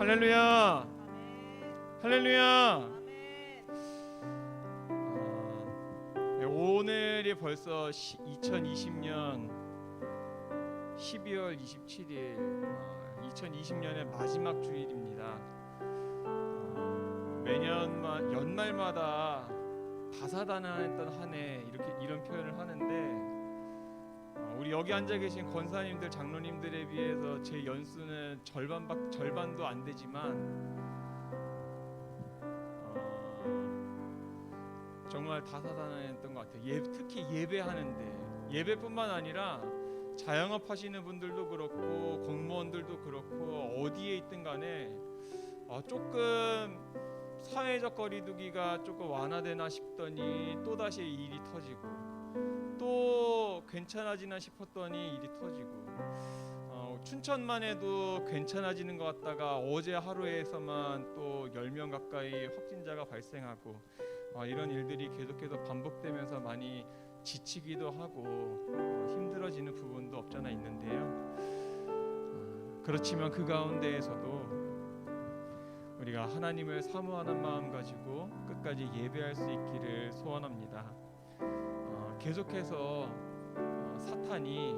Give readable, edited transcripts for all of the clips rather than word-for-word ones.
할렐루야. 할렐루야. 오늘이 벌써 2020년 12월 27일 2020년의 마지막 주일입니다. 매년 연말마다 다사다난했던 한 해 이런 표현을 하는데 우리 여기 앉아 계신 권사님들, 장로님들에 비해서 제 연수는 절반도 안 되지만 정말 다사다난했던 것 같아요. 특히 예배하는데, 예배뿐만 아니라 자영업 하시는 분들도 그렇고 공무원들도 그렇고 어디에 있든 간에 조금 사회적 거리두기가 조금 완화되나 싶더니 또다시 일이 터지고, 또 괜찮아지나 싶었더니 일이 터지고, 춘천만 해도 괜찮아지는 것 같다가 어제 하루에서만 또 10명 가까이 확진자가 발생하고, 이런 일들이 계속해서 반복되면서 많이 지치기도 하고 힘들어지는 부분도 없잖아 있는데요. 그렇지만 그 가운데에서도 우리가 하나님을 사모하는 마음 가지고 끝까지 예배할 수 있기를 소원합니다. 계속해서 사탄이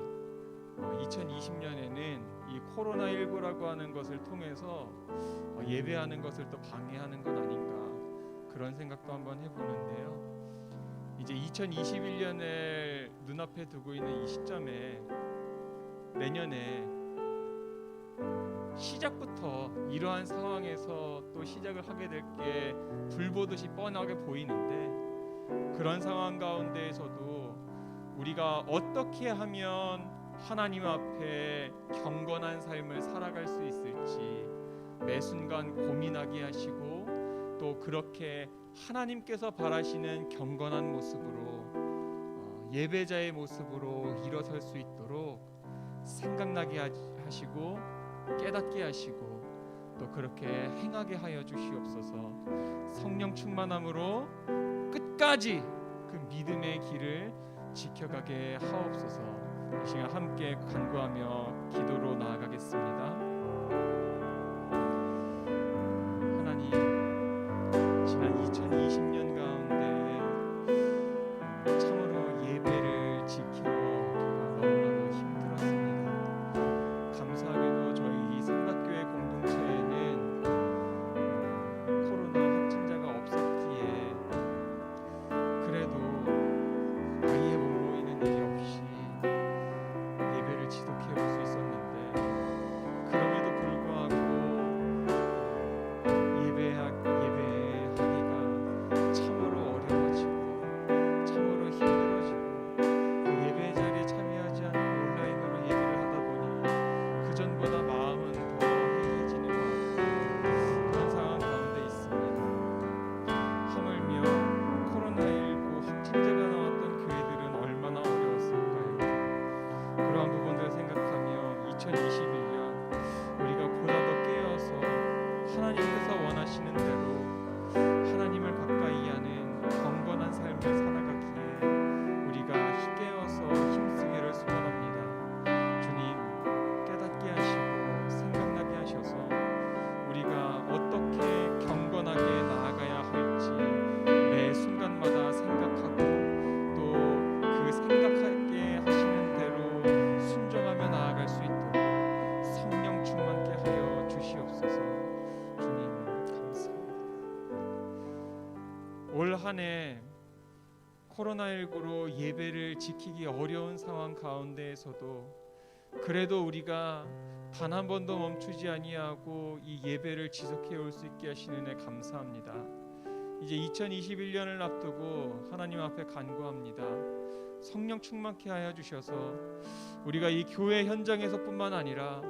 2020년에는 이 코로나19라고 하는 것을 통해서 예배하는 것을 또 방해하는 건 아닌가, 그런 생각도 한번 해보는데요. 이제 2021년을 눈앞에 두고 있는 이 시점에 내년에 시작부터 이러한 상황에서 또 시작을 하게 될 게 불보듯이 뻔하게 보이는데, 그런 상황 가운데에서도 우리가 어떻게 하면 하나님 앞에 경건한 삶을 살아갈 수 있을지 매 순간 고민하게 하시고, 또 그렇게 하나님께서 바라시는 경건한 모습으로 예배자의 모습으로 일어설 수 있도록 생각나게 하시고 깨닫게 하시고 또 그렇게 행하게 하여 주시옵소서. 성령 충만함으로 끝까지 그 믿음의 길을 지켜가게 하옵소서. 이 시간 함께 간구하며 기도로 나아가겠습니다. 하나님, 지난 2020년 가운데 참으로 예배를 지키기가 너무나도 힘들었습니다. 감사하게도 저희 삼각교회 공동체에는 코로나 확진자가 없었기에 그래도 아예 못 모이는 일이 없이 예배를 지속해 올 수 있었는데, 그럼에도 불구하고 예배하기가 참으로 어려워지고 참으로 힘들어지고, 그 예배 자리에 참여하지 않고 온라인으로 예배를 하다 보니 그전보다 마음은 더 해이해지는 것 같고 그런 상황 가운데 있습니다. 하물며 코로나19 확진자가 나왔던 교회들은 얼마나 어려웠을까요? 그러한 부분들을 생각하며 2021년 우리가 보다 더 깨어서 하나님께서 원하시는 대로 하나님을 가까이 하는 경건한 삶을 살아가기에 우리가 깨어서 힘쓰기를 소원합니다. 주님, 깨닫게 하시고 생각나게 하셔서 우리가 어떻게 경건하게 나아가야 할지 매 순간마다 생각하고, 또 그 생각하게 하시는 대로 순종하며 나아갈 수 있도록 성령 충만케 하여 주시옵소서. 주님 감사합니다. 올 한 해 코로나19로 예배를 지키기 어려운 상황 가운데에서도 그래도 우리가 단 한 번도 멈추지 아니하고 이 예배를 지속해 올 수 있게 하시는 애 감사합니다. 이제 2021년을 앞두고 하나님 앞에 간구합니다. 성령 충만케 하여 주셔서 우리가 이 교회 현장에서뿐만 아니라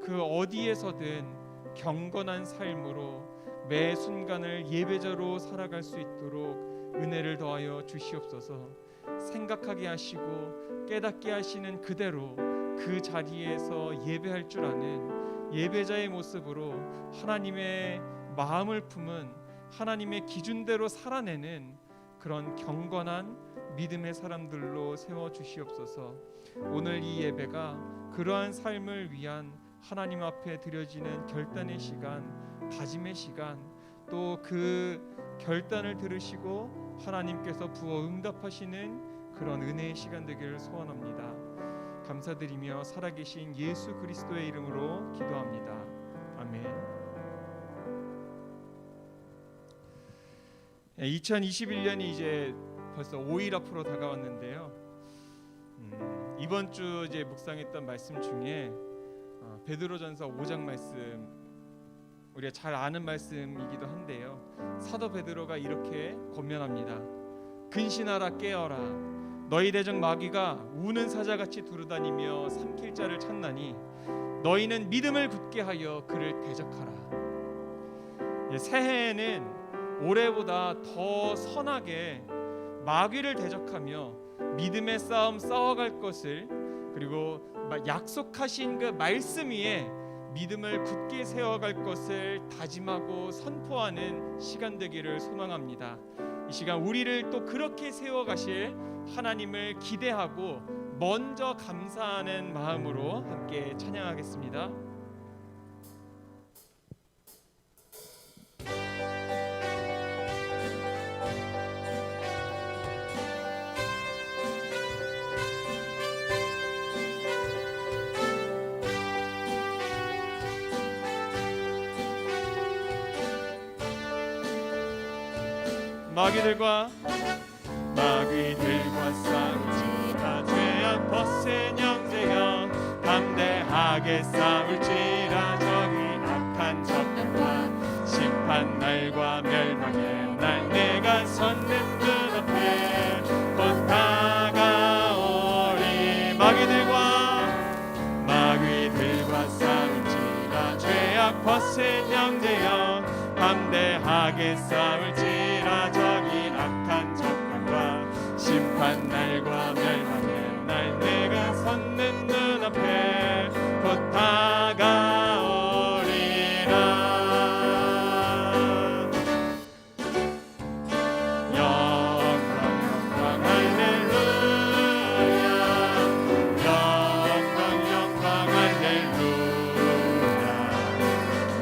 그 어디에서든 경건한 삶으로 매 순간을 예배자로 살아갈 수 있도록 은혜를 더하여 주시옵소서. 생각하게 하시고 깨닫게 하시는 그대로 그 자리에서 예배할 줄 아는 예배자의 모습으로 하나님의 마음을 품은, 하나님의 기준대로 살아내는 그런 경건한 믿음의 사람들로 세워주시옵소서. 오늘 이 예배가 그러한 삶을 위한 하나님 앞에 드려지는 결단의 시간 다짐의 시간, 또 그 결단을 들으시고 하나님께서 부어 응답하시는 그런 은혜의 시간 되기를 소원합니다. 감사드리며 살아계신 예수 그리스도의 이름으로 기도합니다. 아멘. 2021년이 이제 벌써 5일 앞으로 다가왔는데요. 이번 주 이제 묵상했던 말씀 중에 베드로전서 5장 말씀, 우리가 잘 아는 말씀이기도 한데요. 사도 베드로가 이렇게 권면합니다. 근신하라, 깨어라. 너희 대적 마귀가 우는 사자같이 두루다니며 삼킬 자를 찾나니 너희는 믿음을 굳게 하여 그를 대적하라. 새해에는 올해보다 더 선하게 마귀를 대적하며 믿음의 싸움 싸워갈 것을, 그리고 약속하신 그 말씀 위에 믿음을 굳게 세워갈 것을 다짐하고 선포하는 시간 되기를 소망합니다. 이 시간 우리를 또 그렇게 세워가실 하나님을 기대하고 먼저 감사하는 마음으로 함께 찬양하겠습니다. 마귀들과 싸울지라 죄악 벗은 형제여 담대하게 싸울지라 적이 악한 적들과 심판 날과 멸망의 날 내가 섰는 눈앞에 곧 다가오리. 마귀들과 싸울지라 죄악 벗은 형제여 담대하게 싸울지라 적이 악한 적들과 심판 날과 멸망의 날 내가 섰는 눈앞에 곧 다가오리라. 영광 할렐루야. 영광 할렐루야.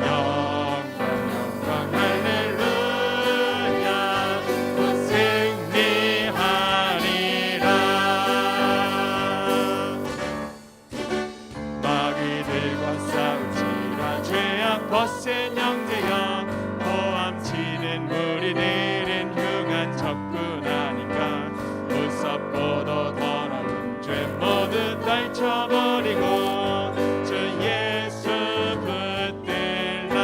영광 할렐루야. 곧 승리하리라. 마귀들과 싸울지라 죄악 벗은 형제여 고함치는 무리들은 흉한 적군하니까 무섭고도 더러운 죄 모두 떨쳐버리고 주 예수 붙들라.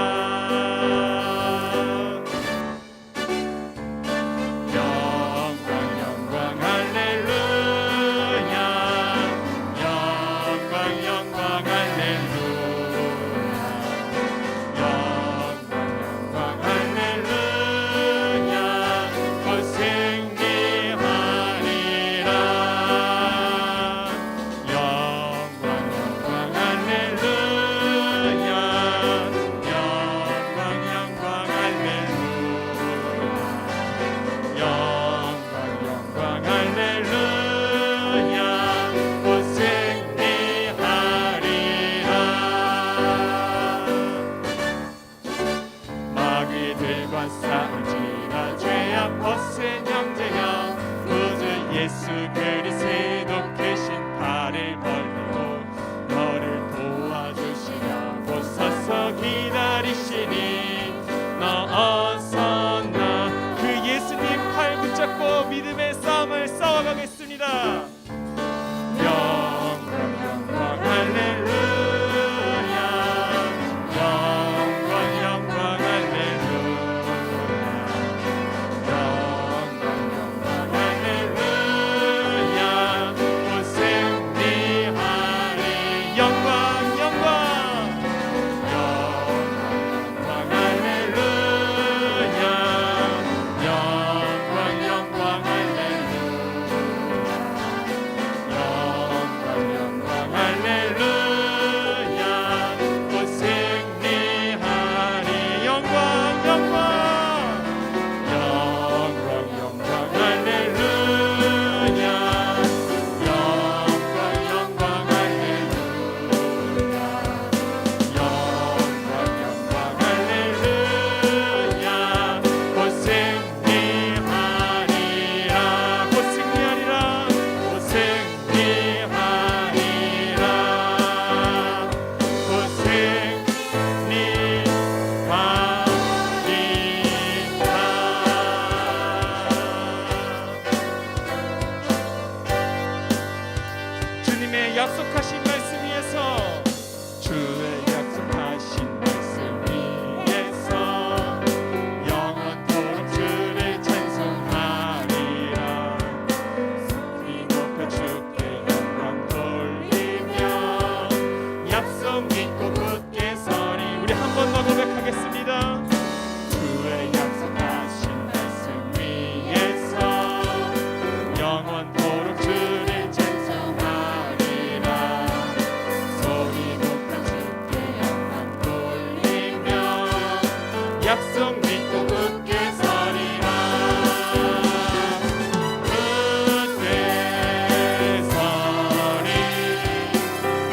영광 할렐루야. 영광 할렐루야. 영광 할렐루야. 곧 승리하리라. 영광 할렐루야. 영광 할렐루야. 영광 할렐루야. 곧 승리하리라. 마귀들과 싸울지라 죄악 벗은 형제여 구주 예수 그리스도 계신 팔을 벌리고 너를 도와주시려 곧 서서 기다리시니 너 어서 나. 그 예수님 팔 붙잡고 믿음의 싸움을 싸워가겠습니다. 영광 할렐루야. 영광 할렐루야. 영광 할렐루야. 곧 승리하리. 영광 할렐루야. 약속 믿고 굳게 서리라. 굳게 서리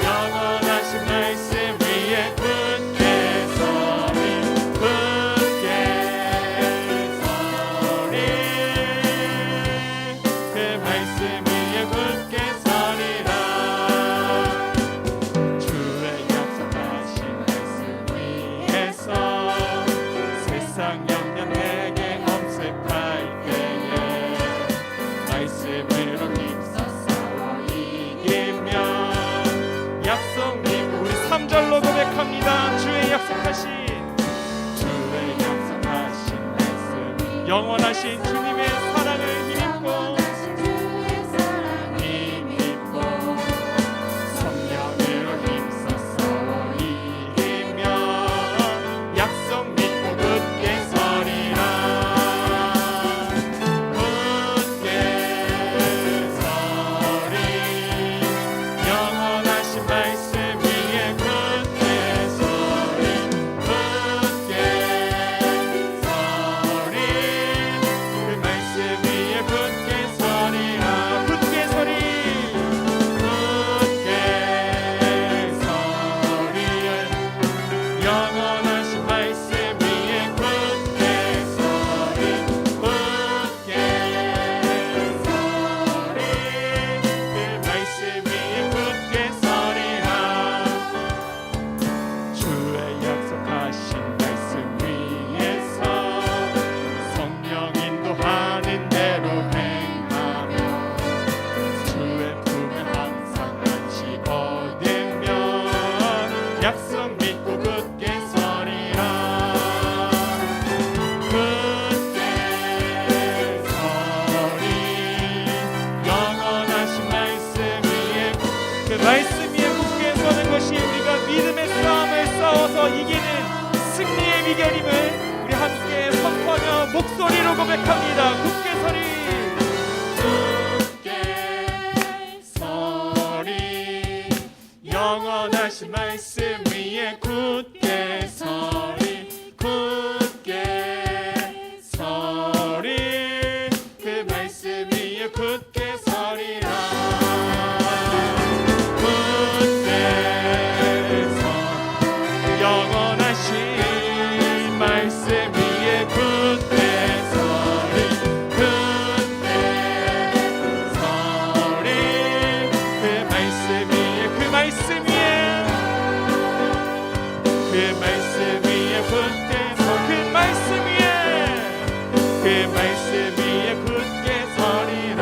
영원하신 말씀 위에 굳게 서리 굳게 서리 그 말씀 위에 굳게 서리라. 주의 약속하신 말씀 위에서 세상 영향 내게 엄습할 때에 말씀으로 힘써 싸워 이기며 약속 믿고 우리 3절로 고백합니다. 주의 약속하신 말씀 영원하신 주님의 사랑을 힘입고 성령으로 힘써 싸워 이기며 약속 믿고 굳게 서리라. 굳게 서리 영원하신 말씀 위에 굳게 서리 굳게 서리 그 말씀 위에 굳게 서리라. 굳게 서리 굳게 서리 영원하신 말씀 위에 굳게 서리 굳게 서리 그 말씀 위에 굳게 서리라. 주의 약속하신 말씀 위에서 성령 인도하는 대로 행하며 주의 품에 항상 안식 얻으며 약속 믿고 굳게 서리라. 굳게 서리 영원하신 말씀 위에 그 말씀 위에 굳게 서는 것이 우리가 믿음의 싸움을 싸워서 이기는 승리의 비결임을 우리 함께 선포하며 목소리로 고백합니다. 굳게 서리 굳게 서리 영원하신 말씀 위에 굳게 서리 굳게 서리 그 말씀 위에 굳게 서리라. 굳게 서 영원하신 말씀 위에 굳게 서리 굳게 서리 그 말씀 위에 그 말씀 위에 그 말씀 위에 굳게 서 그 말씀 위에 그 말씀 위에 굳게 서리라.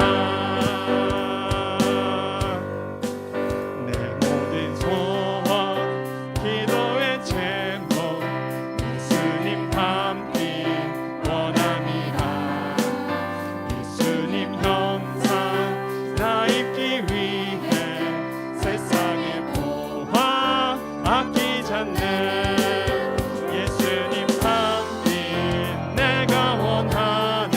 내 모든 소원 기도의 제목 예수님 닮기 원함이라. 예수님 형상 나 입기 위해 세상의 보화 아끼지 않는 예수님 닮기 내가 원하네.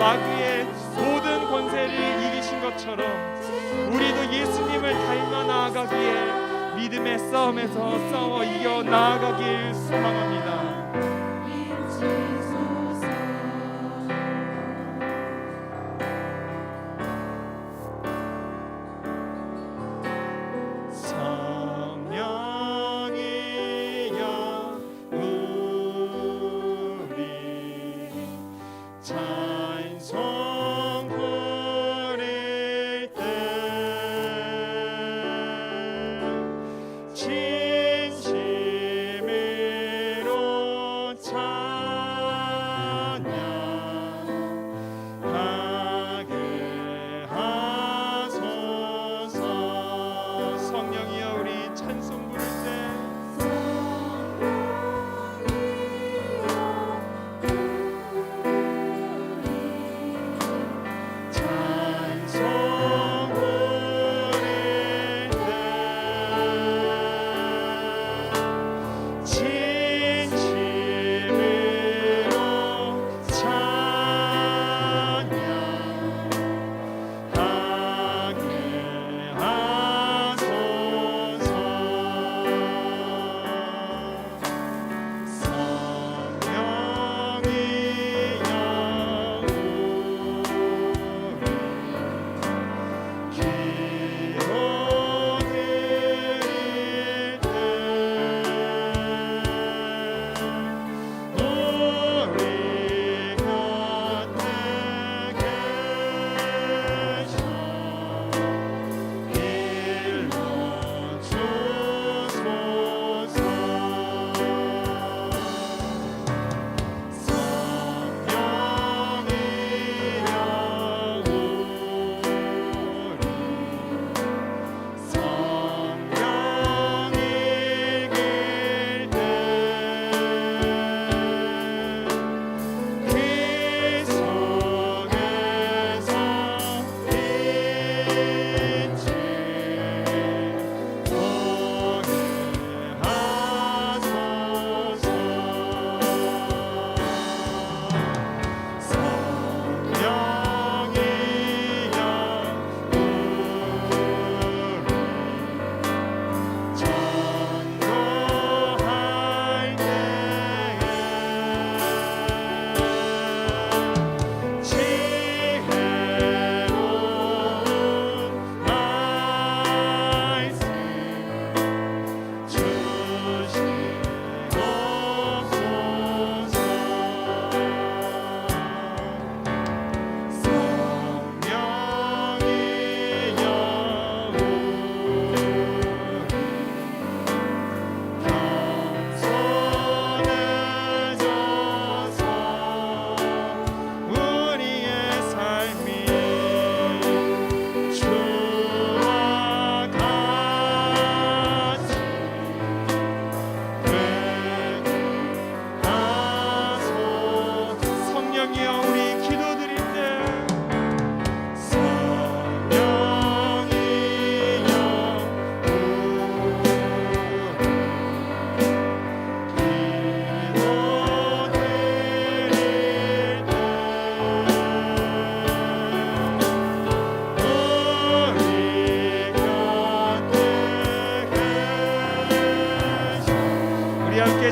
마귀의 모든 권세를 이기신 것처럼 우리도 예수님을 닮아 나아가기에 믿음의 싸움에서 싸워 이겨 나아가길 소망합니다.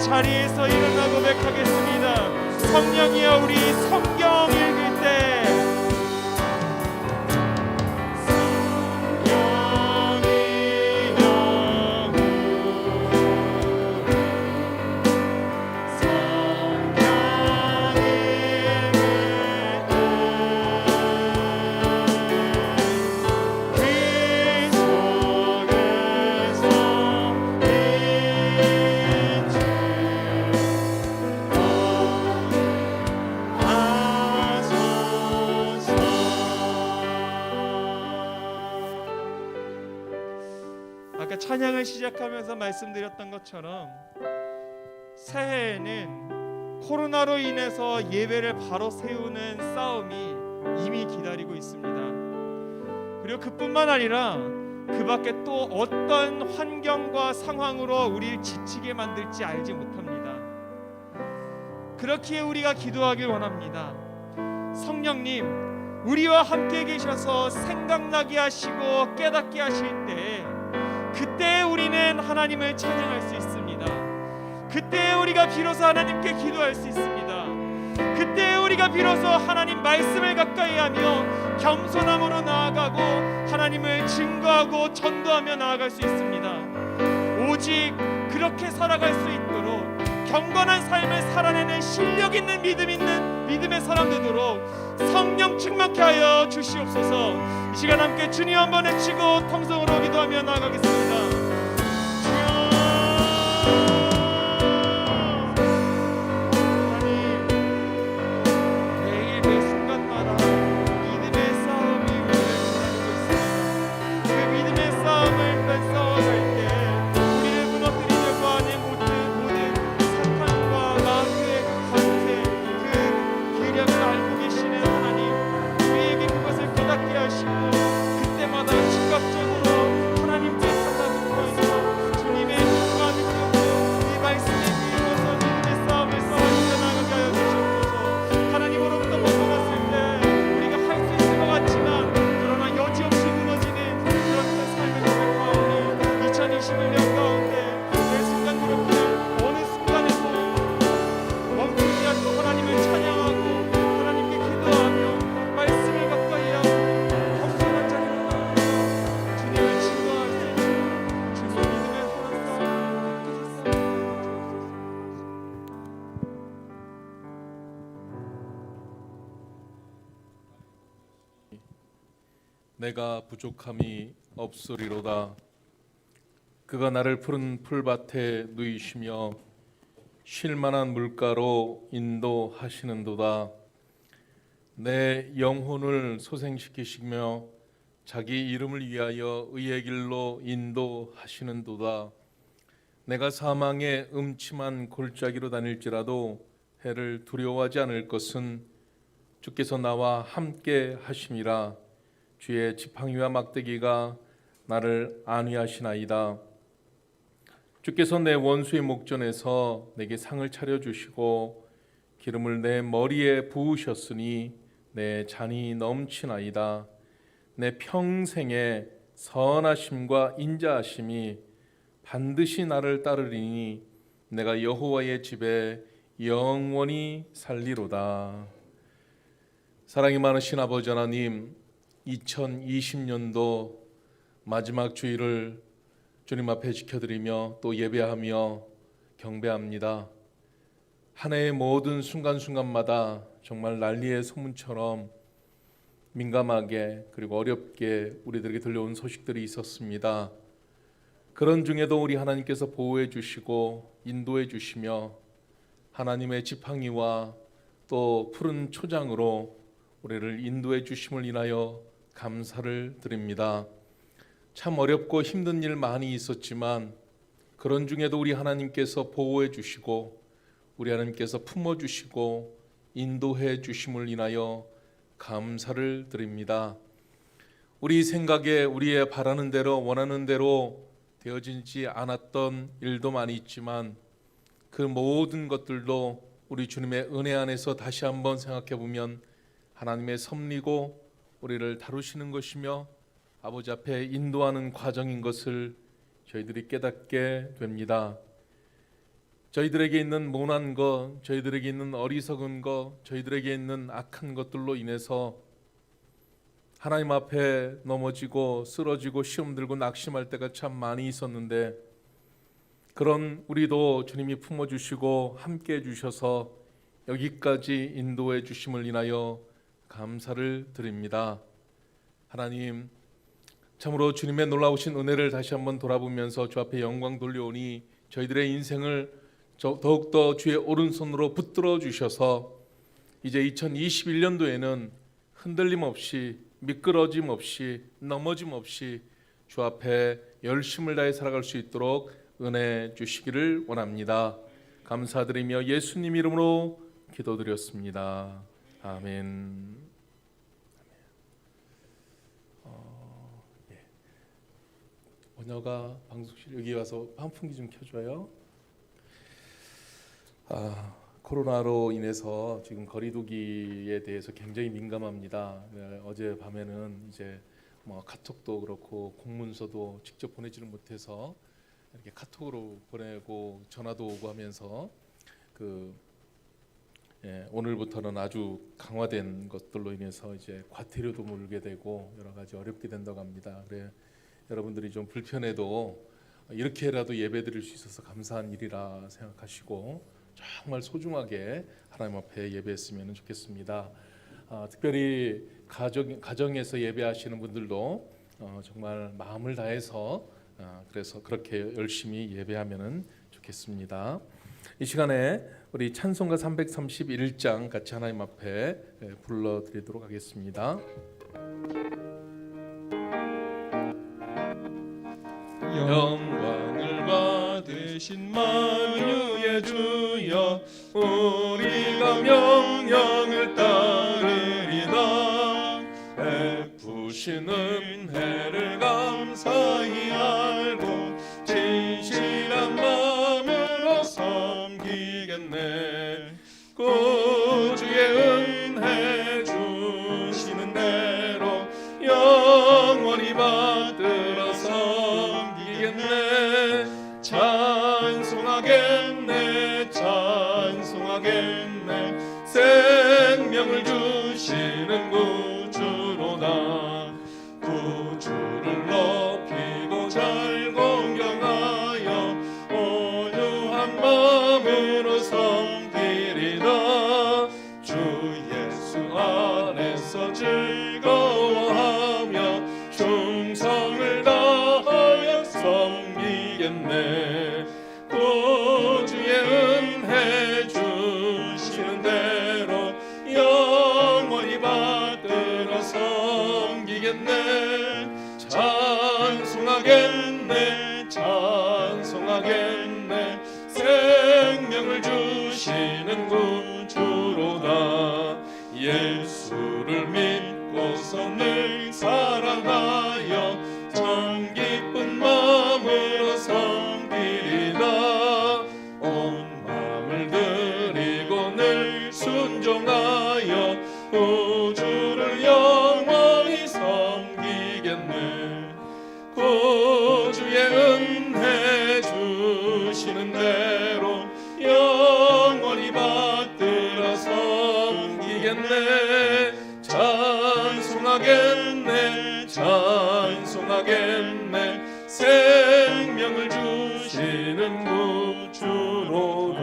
자리에서 일어나 고백하겠습니다. 성령이여, 우리 성경 읽을 때 아까 찬양을 시작하면서 말씀드렸던 것처럼 새해에는 코로나로 인해서 예배를 바로 세우는 싸움이 이미 기다리고 있습니다. 그리고 그뿐만 아니라 그 밖에 또 어떤 환경과 상황으로 우리를 지치게 만들지 알지 못합니다. 그렇기에 우리가 기도하길 원합니다. 성령님 우리와 함께 계셔서 생각나게 하시고 깨닫게 하실 때, 그때 우리는 하나님을 찬양할 수 있습니다. 그때 우리가 비로소 하나님께 기도할 수 있습니다. 그때 우리가 비로소 하나님 말씀을 가까이 하며 겸손함으로 나아가고 하나님을 증거하고 전도하며 나아갈 수 있습니다. 오직 그렇게 살아갈 수 있도록 경건한 삶을 살아내는 실력 있는 믿음의 사람 되도록 성령 충만케 하여 주시옵소서. 이 시간 함께 주님 한번 외치고 통성으로 기도하며 나아가겠습니다. 내가 부족함이 없으리로다. 그가 나를 푸른 풀밭에 누이시며 쉴만한 물가로 인도하시는도다. 내 영혼을 소생시키시며 자기 이름을 위하여 의의 길로 인도하시는도다. 내가 사망의 음침한 골짜기로 다닐지라도 해를 두려워하지 않을 것은 주께서 나와 함께 하심이라. 주의 지팡이와 막대기가 나를 안위하시나이다. 주께서 내 원수의 목전에서 내게 상을 차려주시고 기름을 내 머리에 부으셨으니 내 잔이 넘치나이다. 내 평생의 선하심과 인자하심이 반드시 나를 따르리니 내가 여호와의 집에 영원히 살리로다. 사랑이 많으신 아버지 하나님, 2020년도 마지막 주일을 주님 앞에 지켜드리며 또 예배하며 경배합니다. 한 해의 모든 순간순간마다 정말 난리의 소문처럼 민감하게 그리고 어렵게 우리들에게 들려온 소식들이 있었습니다. 그런 중에도 우리 하나님께서 보호해 주시고 인도해 주시며 하나님의 지팡이와 또 푸른 초장으로 우리를 인도해 주심을 인하여 감사를 드립니다. 참 어렵고 힘든 일 많이 있었지만 그런 중에도 우리 하나님께서 보호해 주시고 우리 하나님께서 품어 주시고 인도해 주심을 인하여 감사를 드립니다. 우리 생각에 우리의 바라는 대로 원하는 대로 되어지지 않았던 일도 많이 있지만 그 모든 것들도 우리 주님의 은혜 안에서 다시 한번 생각해 보면 하나님의 섭리고 우리를 다루시는 것이며 아버지 앞에 인도하는 과정인 것을 저희들이 깨닫게 됩니다. 저희들에게 있는 모난 것, 저희들에게 있는 어리석은 것, 저희들에게 있는 악한 것들로 인해서 하나님 앞에 넘어지고 쓰러지고 시험 들고 낙심할 때가 참 많이 있었는데 그런 우리도 주님이 품어주시고 함께 해주셔서 여기까지 인도해 주심을 인하여 감사를 드립니다. 하나님, 참으로 주님의 놀라우신 은혜를 다시 한번 돌아보면서 주 앞에 영광 돌려오니 저희들의 인생을 더욱더 주의 오른손으로 붙들어 주셔서 이제 2021년도에는 흔들림 없이 미끄러짐 없이 넘어짐 없이 주 앞에 열심을 다해 살아갈 수 있도록 은혜 주시기를 원합니다. 감사드리며 예수님 이름으로 기도드렸습니다. 아멘. 원여가 방송실 여기 와서 환풍기 좀 켜줘요. 코로나로 인해서 지금 거리두기에 대해서 굉장히 민감합니다. 어제 밤에는 이제 뭐 카톡도 그렇고 공문서도 직접 보내지를 못해서 이렇게 카톡으로 보내고 전화도 오고 하면서 오늘부터는 아주 강화된 것들로 인해서 이제 과태료도 물게 되고 여러 가지 어렵게 된다고 합니다. 그래 여러분들이 좀 불편해도 이렇게라도 예배드릴 수 있어서 감사한 일이라 생각하시고 정말 소중하게 하나님 앞에 예배했으면 좋겠습니다. 특별히 가정에서 예배하시는 분들도 정말 마음을 다해서 그래서 그렇게 열심히 예배하면 좋겠습니다. 이 시간에 우리 찬송가 331장 같이 하나님 앞에 불러드리도록 하겠습니다. 영광을 받으신 만유의 주여 우리가 명령을 따르리다 베푸신 은혜를 감사히 알고 진실한 마음으로 섬기겠네 구주의 은혜 주시는 대로 영원히 받들어 섬기겠네 찬송하겠네 찬송하겠네 생명을 주시는 구주로다 구주를 높이고 잘 공경하여 온유한 마음으로 섬기리라 주 예수 안에서 즐거워하며 충성을 다하여 섬기겠네 구주의 은혜 주시는 대로 영원히 받들어 섬기겠네 찬송하겠네 찬송하겠네 생명을 주시는 구주로다 예수를 믿고서 늘 사랑하여 참 기쁜 마음으로 섬기리라 온 마음을 드리고 늘 순종하여 구주를 영원히 섬기겠네 구주의 은혜 주시는 대로 영원히 받들어 섬기겠네 찬송하겠네 찬송하겠네 생명을 주시는 구주로다.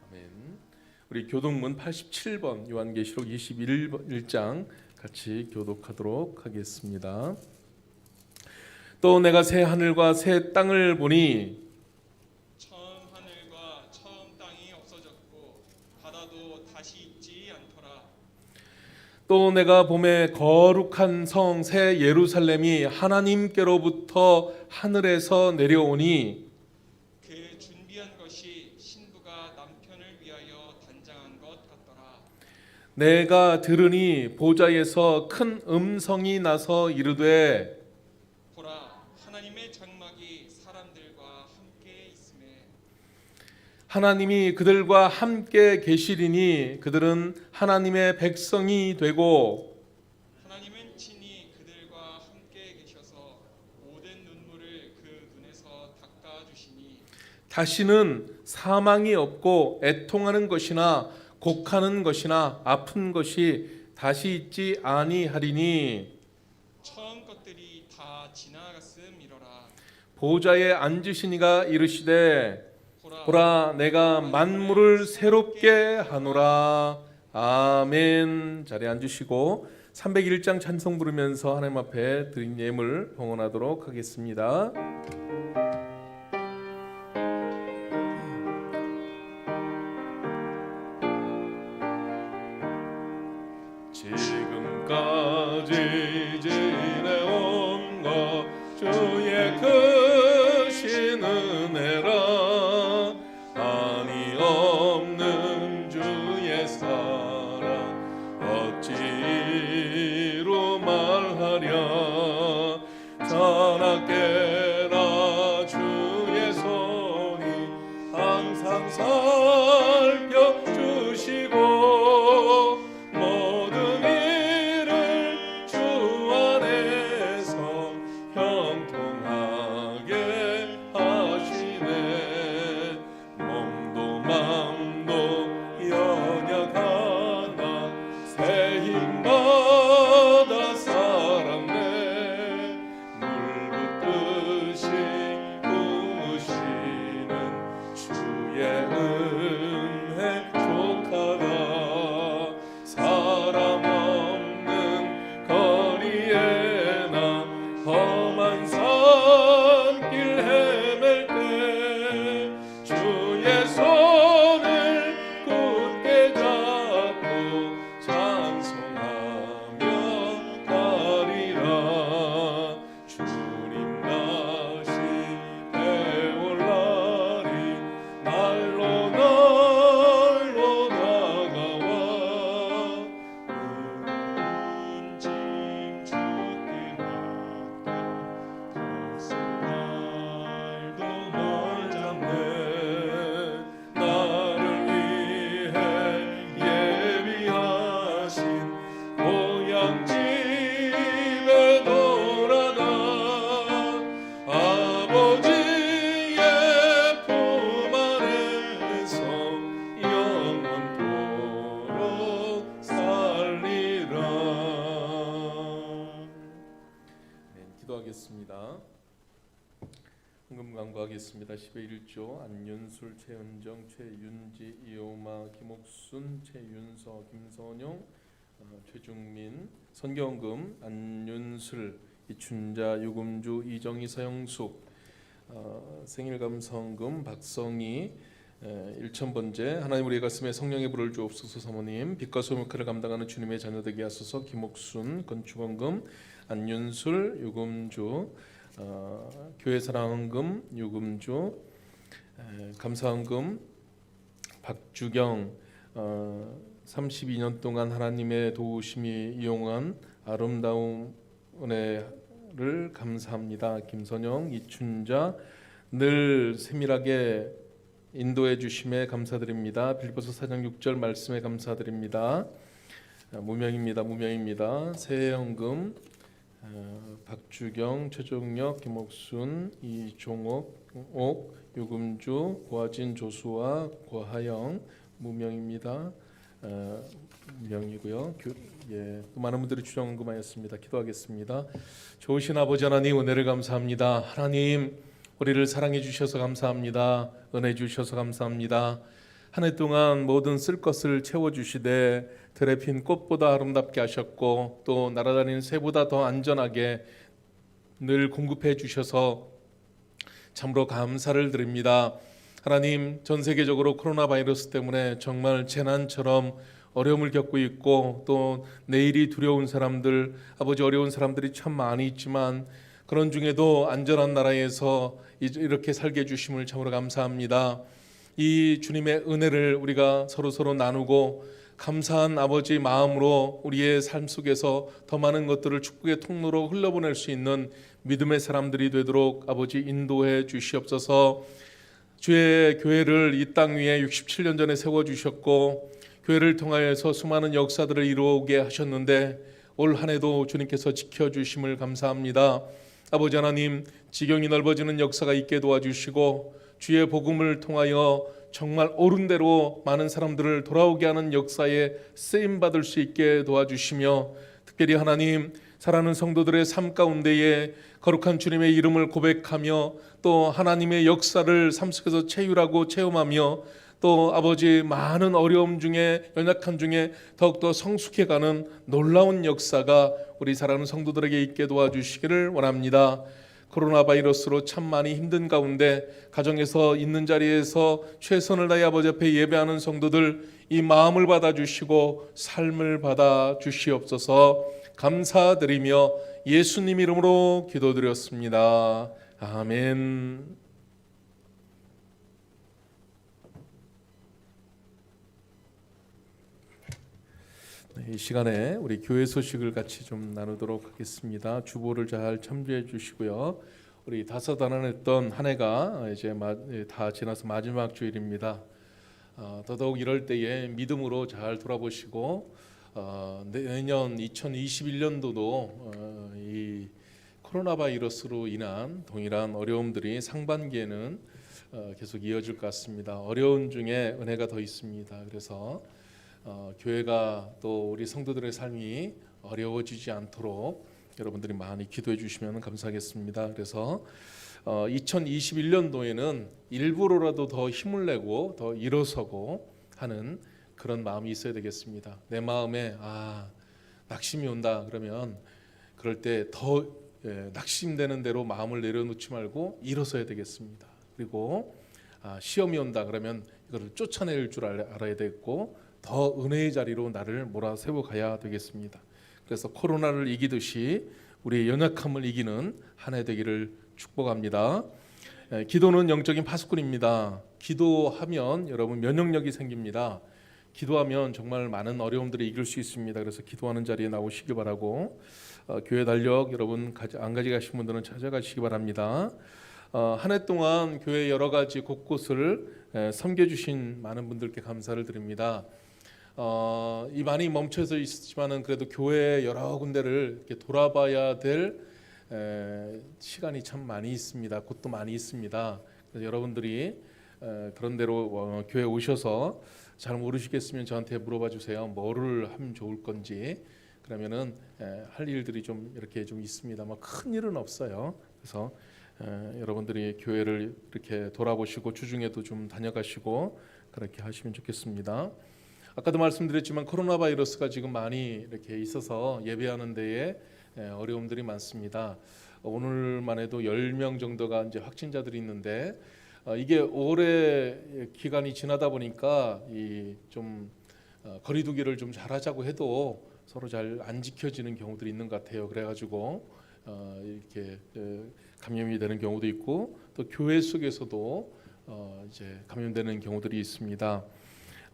아멘. 우리 교독문 87번 요한계시록 21장 같이 교독하도록 하겠습니다. 또 내가 새 하늘과 새 땅을 보니 처음 하늘과 처음 땅이 없어졌고 바다도 다시 있지 않더라. 또 내가 봄에 거룩한 성 새 예루살렘이 하나님께로부터 하늘에서 내려오니 그 준비한 것이 신부가 남편을 위하여 단장한 것 같더라. 내가 들으니 보좌에서 큰 음성이 나서 이르되 보라 하나님의 장막이 사람들과 함께 있음에 하나님이 그들과 함께 계시리니 그들은 하나님의 백성이 되고 하나님은 친히 그들과 함께 계셔서 모든 눈물을 그 눈에서 닦아 주시니 다시는 사망이 없고 애통하는 것이나 곡하는 것이나 아픈 것이 다시 있지 아니하리니 처음 것들이 다 지나갔음이로라. 보좌에 앉으신 이가 이르시되 보라 내가 만물을 새롭게 하노라. 아멘. 자리에 앉으시고 301장 찬송 부르면서 하나님 앞에 드린 예물 봉헌하도록 하겠습니다. 지금까지 지내온 것 주의 크신 은혜라 한이 없는 주의 사랑 어찌로 말하랴 자나깨라 주의 손이 항상 해인바다 사랑네 물 붓듯이 부으시는 주의 은혜 족하다. 사람 없는 거리에 나 험한 산길 헤맬 때 주의 손을 굳게 잡고 찬송하며 가리라. 주님 다시 배올 날이 날로 다가와 무거운 짐 주께 맡겨 다섯 날도 뭘 잡네. 나를 위해 예비하신 고향집에 돌아가 아버지의 품 안에서 영원토록 살리라. 기도하겠습니다. 헌금 강구하겠습니다. 10의 1조 안윤술, 최은정, 최윤지, 이오마, 김옥순, 최윤서, 김선용, 최중민. 선교헌금 안윤술, 이춘자, 유금주, 이정희, 서영숙. 생일감성금 박성희. 1,000번째 하나님 우리의 가슴에 성령의 불을 주옵소서. 사모님 빛과 소금 역할을 감당하는 주님의 자녀 되게 하소서. 김옥순. 건축원금 안윤술, 유금주. 교회 사랑헌금 유금주. 감사헌금 박주경. 32년 동안 하나님의 도우심이 이용한 아름다운 은혜를 감사합니다. 김선영. 이춘자. 늘 세밀하게 인도해 주심에 감사드립니다. 빌립보서 4장 6절 말씀에 감사드립니다. 무명입니다. 새해연금 박주경, 최종혁, 김옥순, 이종옥, 유금주, 고하진, 조수아, 고하영. 무명입니다. 무명이고요. 또 많은 분들이 추정금하였습니다. 기도하겠습니다. 좋으신 아버지 하나님 은혜를 감사합니다. 하나님 우리를 사랑해 주셔서 감사합니다. 은혜 주셔서 감사합니다. 한 해 동안 모든 쓸 것을 채워주시되 들에 핀 꽃보다 아름답게 하셨고 또 날아다니는 새보다 더 안전하게 늘 공급해 주셔서 참으로 감사를 드립니다. 하나님 전 세계적으로 코로나 바이러스 때문에 정말 재난처럼 어려움을 겪고 있고 또 내일이 두려운 사람들, 아버지 어려운 사람들이 참 많이 있지만 그런 중에도 안전한 나라에서 이렇게 살게 해주심을 참으로 감사합니다. 이 주님의 은혜를 우리가 서로 나누고 감사한 아버지 마음으로 우리의 삶 속에서 더 많은 것들을 축복의 통로로 흘러보낼 수 있는 믿음의 사람들이 되도록 아버지 인도해 주시옵소서. 주의 교회를 이 땅 위에 67년 전에 세워주셨고 교회를 통하여서 수많은 역사들을 이루게 하셨는데 올 한 해도 주님께서 지켜주심을 감사합니다. 아버지 하나님 지경이 넓어지는 역사가 있게 도와주시고 주의 복음을 통하여 정말 옳은 대로 많은 사람들을 돌아오게 하는 역사에 쓰임받을 수 있게 도와주시며 특별히 하나님 사랑하는 성도들의 삶 가운데에 거룩한 주님의 이름을 고백하며 또 하나님의 역사를 삶 속에서 체휼하고 체험하며 또 아버지 많은 어려움 중에 연약한 중에 더욱더 성숙해가는 놀라운 역사가 우리 사랑하는 성도들에게 있게 도와주시기를 원합니다. 코로나 바이러스로 참 많이 힘든 가운데 가정에서 있는 자리에서 최선을 다해 아버지 앞에 예배하는 성도들 이 마음을 받아주시고 삶을 받아주시옵소서. 감사드리며 예수님 이름으로 기도드렸습니다. 아멘. 이 시간에 우리 교회 소식을 같이 좀 나누도록 하겠습니다. 주보를 잘 참조해 주시고요. 우리 다사다난했던 한 해가 이제 다 지나서 마지막 주일입니다. 더더욱 이럴 때에 믿음으로 잘 돌아보시고 내년 2021년도도 이 코로나 바이러스로 인한 동일한 어려움들이 상반기에는 계속 이어질 것 같습니다. 어려운 중에 은혜가 더 있습니다. 그래서 교회가 또 우리 성도들의 삶이 어려워지지 않도록 여러분들이 많이 기도해 주시면 감사하겠습니다. 그래서 2021년도에는 일부러라도 더 힘을 내고 더 일어서고 하는 그런 마음이 있어야 되겠습니다. 내 마음에 낙심이 온다 그러면 그럴 때 더 낙심되는 대로 마음을 내려놓지 말고 일어서야 되겠습니다. 그리고 시험이 온다 그러면 이거를 쫓아낼 줄 알아야 되겠고 더 은혜의 자리로 나를 몰아세워 가야 되겠습니다. 그래서 코로나를 이기듯이 우리의 연약함을 이기는 한 해 되기를 축복합니다. 기도는 영적인 파수꾼입니다. 기도하면 여러분 면역력이 생깁니다. 기도하면 정말 많은 어려움들을 이길 수 있습니다. 그래서 기도하는 자리에 나오시기 바라고 교회 달력 여러분 안 가져가신 분들은 찾아가시기 바랍니다. 한 해 동안 교회 여러 가지 곳곳을 섬겨주신 많은 분들께 감사를 드립니다. 이 많이 멈춰서 있지만은 그래도 교회 여러 군데를 이렇게 돌아봐야 될 시간이 참 많이 있습니다. 곳도 많이 있습니다. 그래서 여러분들이 그런 대로 교회 오셔서 잘 모르시겠으면 저한테 물어봐 주세요. 뭐를 하면 좋을 건지. 그러면은 할 일들이 좀 이렇게 좀 있습니다. 뭐 큰 일은 없어요. 그래서 여러분들이 교회를 이렇게 돌아보시고 주중에도 좀 다녀가시고 그렇게 하시면 좋겠습니다. 아까도 말씀드렸지만 코로나 바이러스가 지금 많이 이렇게 있어서 예배하는 데에 어려움들이 많습니다. 오늘만 해도 10명 정도가 이제 확진자들이 있는데 이게 오래 기간이 지나다 보니까 이 좀 거리두기를 좀 잘하자고 해도 서로 잘 안 지켜지는 경우들이 있는 것 같아요. 그래가지고 이렇게 감염이 되는 경우도 있고 또 교회 속에서도 이제 감염되는 경우들이 있습니다.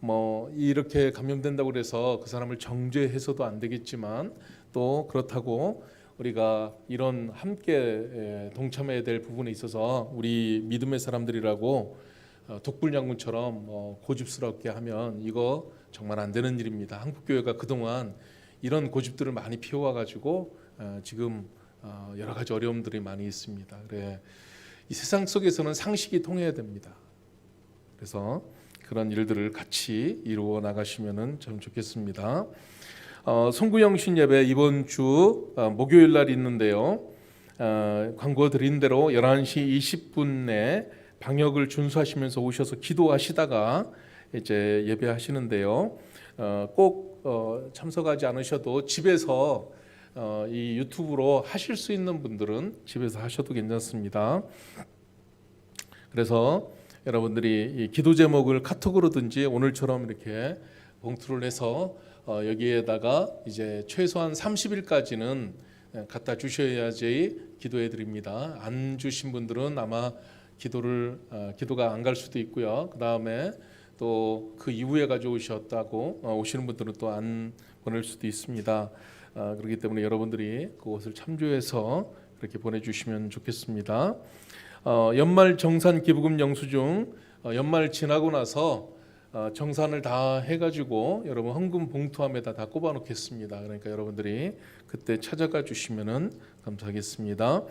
뭐 이렇게 감염된다고 해서 그 사람을 정죄해서도 안 되겠지만 또 그렇다고 우리가 이런 함께 동참해야 될 부분에 있어서 우리 믿음의 사람들이라고 독불장군처럼 고집스럽게 하면 이거 정말 안 되는 일입니다. 한국교회가 그동안 이런 고집들을 많이 피워와가지고 지금 여러 가지 어려움들이 많이 있습니다. 그래 이 세상 속에서는 상식이 통해야 됩니다. 그래서 그런 일들을 같이 이루어 나가시면은 참 좋겠습니다. 송구영신 예배 이번 주 목요일 날 있는데요. 광고 드린 대로 11시 20분에 방역을 준수하시면서 오셔서 기도하시다가 이제 예배하시는데요. 꼭 참석하지 않으셔도 집에서 이 유튜브로 하실 수 있는 분들은 집에서 하셔도 괜찮습니다. 그래서 여러분들이 이 기도 제목을 카톡으로든지 오늘처럼 이렇게 봉투를 해서 여기에다가 이제 최소한 30일까지는 갖다 주셔야지 기도해 드립니다. 안 주신 분들은 아마 기도가 안 갈 수도 있고요. 그 다음에 또 그 이후에 가져오셨다고 오시는 분들은 또 안 보낼 수도 있습니다. 그렇기 때문에 여러분들이 그것을 참조해서 그렇게 보내주시면 좋겠습니다. 연말 정산 기부금 영수증 연말 지나고 나서 정산을 다 해가지고 여러분 헌금 봉투함에다 다 꼽아놓겠습니다. 그러니까 여러분들이 그때 찾아가 주시면은 감사하겠습니다.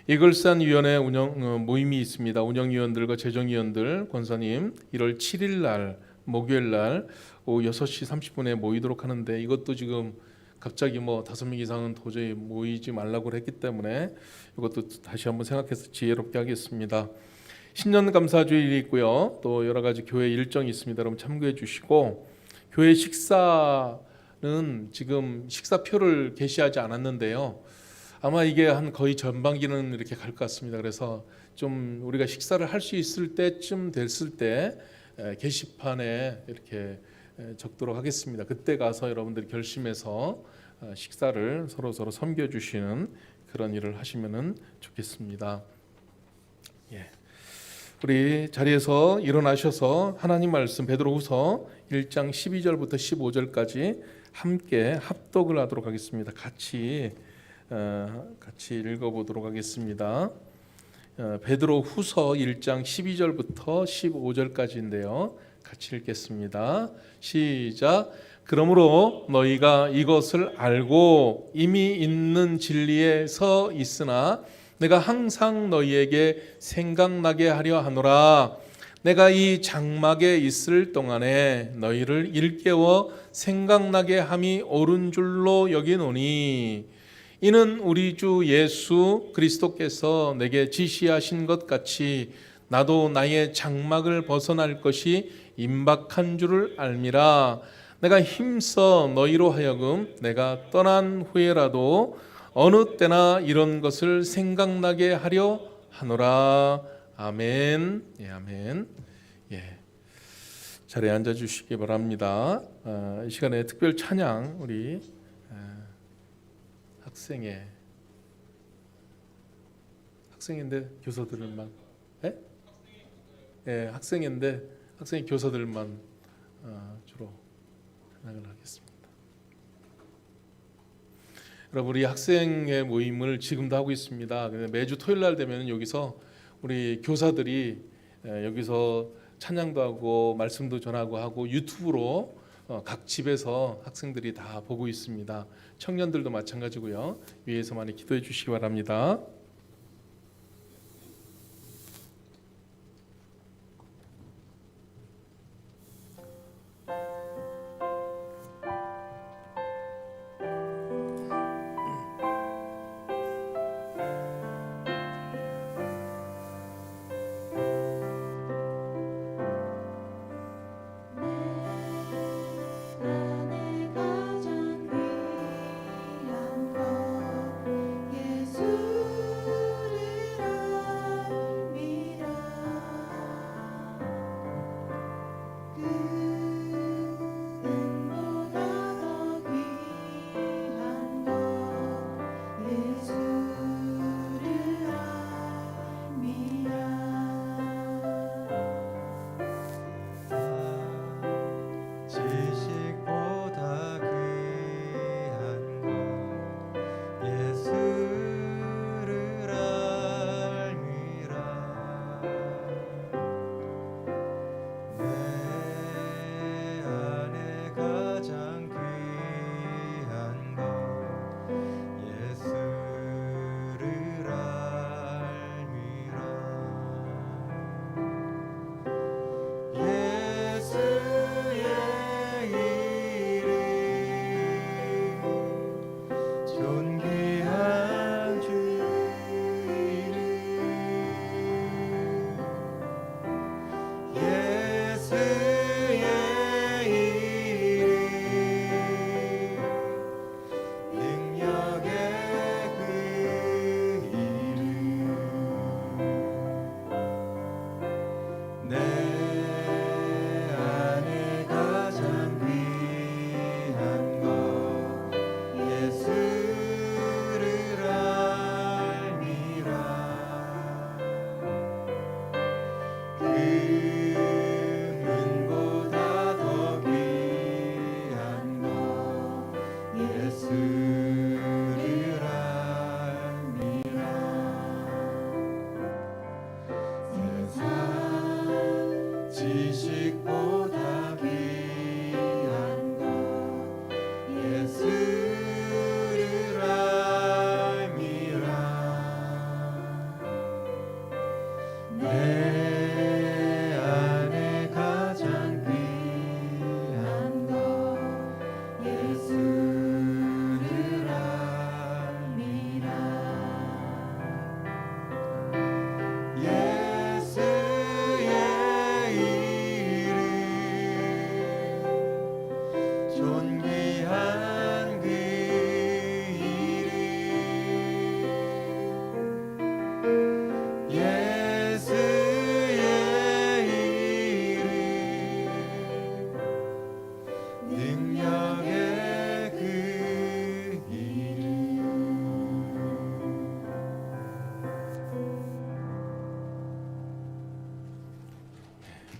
이글산위원회 운영 모임이 있습니다. 운영위원들과 재정위원들 권사님 1월 7일 날 목요일 날 오후 6시 30분에 모이도록 하는데 이것도 지금 갑자기 5명 이상은 도저히 모이지 말라고 했기 때문에 이것도 다시 한번 생각해서 지혜롭게 하겠습니다. 신년 감사주일이 있고요. 또 여러 가지 교회 일정이 있습니다. 여러분 참고해 주시고 교회 식사는 지금 식사표를 게시하지 않았는데요. 아마 이게 한 거의 전반기는 이렇게 갈 것 같습니다. 그래서 좀 우리가 식사를 할 수 있을 때쯤 됐을 때 게시판에 이렇게 적도록 하겠습니다. 그때 가서 여러분들이 결심해서 식사를 서로 섬겨주시는 그런 일을 하시면은 좋겠습니다. 예. 우리 자리에서 일어나셔서 하나님 말씀 베드로후서 1장 12절부터 15절까지 함께 합독을 하도록 하겠습니다. 같이 읽어보도록 하겠습니다. 베드로후서 1장 12절부터 15절까지인데요. 같이 읽겠습니다. 시작. 그러므로 너희가 이것을 알고 이미 있는 진리에 서 있으나 내가 항상 너희에게 생각나게 하려 하노라. 내가 이 장막에 있을 동안에 너희를 일깨워 생각나게 함이 옳은 줄로 여기노니 이는 우리 주 예수 그리스도께서 내게 지시하신 것 같이 나도 나의 장막을 벗어날 것이 임박한 줄을 알미라. 내가 힘써 너희로 하여금 내가 떠난 후에라도 어느 때나 이런 것을 생각나게 하려 하노라. 아멘. 예, 아멘. 예, 자리에 앉아 주시기 바랍니다. 이 시간에 특별 찬양 우리 학생인데 교사들만 학생인데 학생 교사들만 주로 찬양을 하겠습니다. 여러분 우리 학생의 모임을 지금도 하고 있습니다. 매주 토요일 날 되면 여기서 우리 교사들이 여기서 찬양도 하고 말씀도 전하고 하고 유튜브로 각 집에서 학생들이 다 보고 있습니다. 청년들도 마찬가지고요. 위에서 많이 기도해 주시기 바랍니다.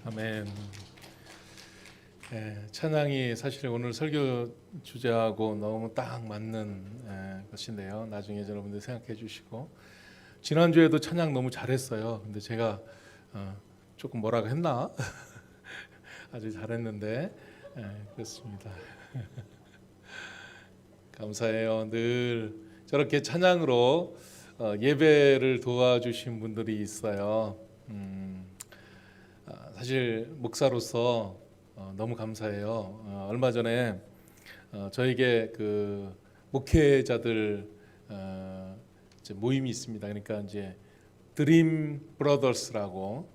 아멘. 찬양이 사실 오늘 설교 주제하고 너무 딱 맞는 것인데요. 나중에 여러분들 생각해 주시고 지난주에도 찬양 너무 잘했어요. 근데 제가 조금 뭐라고 했나? 아주 잘했는데 그렇습니다. 감사해요. 늘 저렇게 찬양으로 예배를 도와주신 분들이 있어요. 사실 목사로서 너무 감사해요. 얼마 전에 저에게 그 목회자들 이제 모임이 있습니다. 그러니까 이제 드림 브라더스라고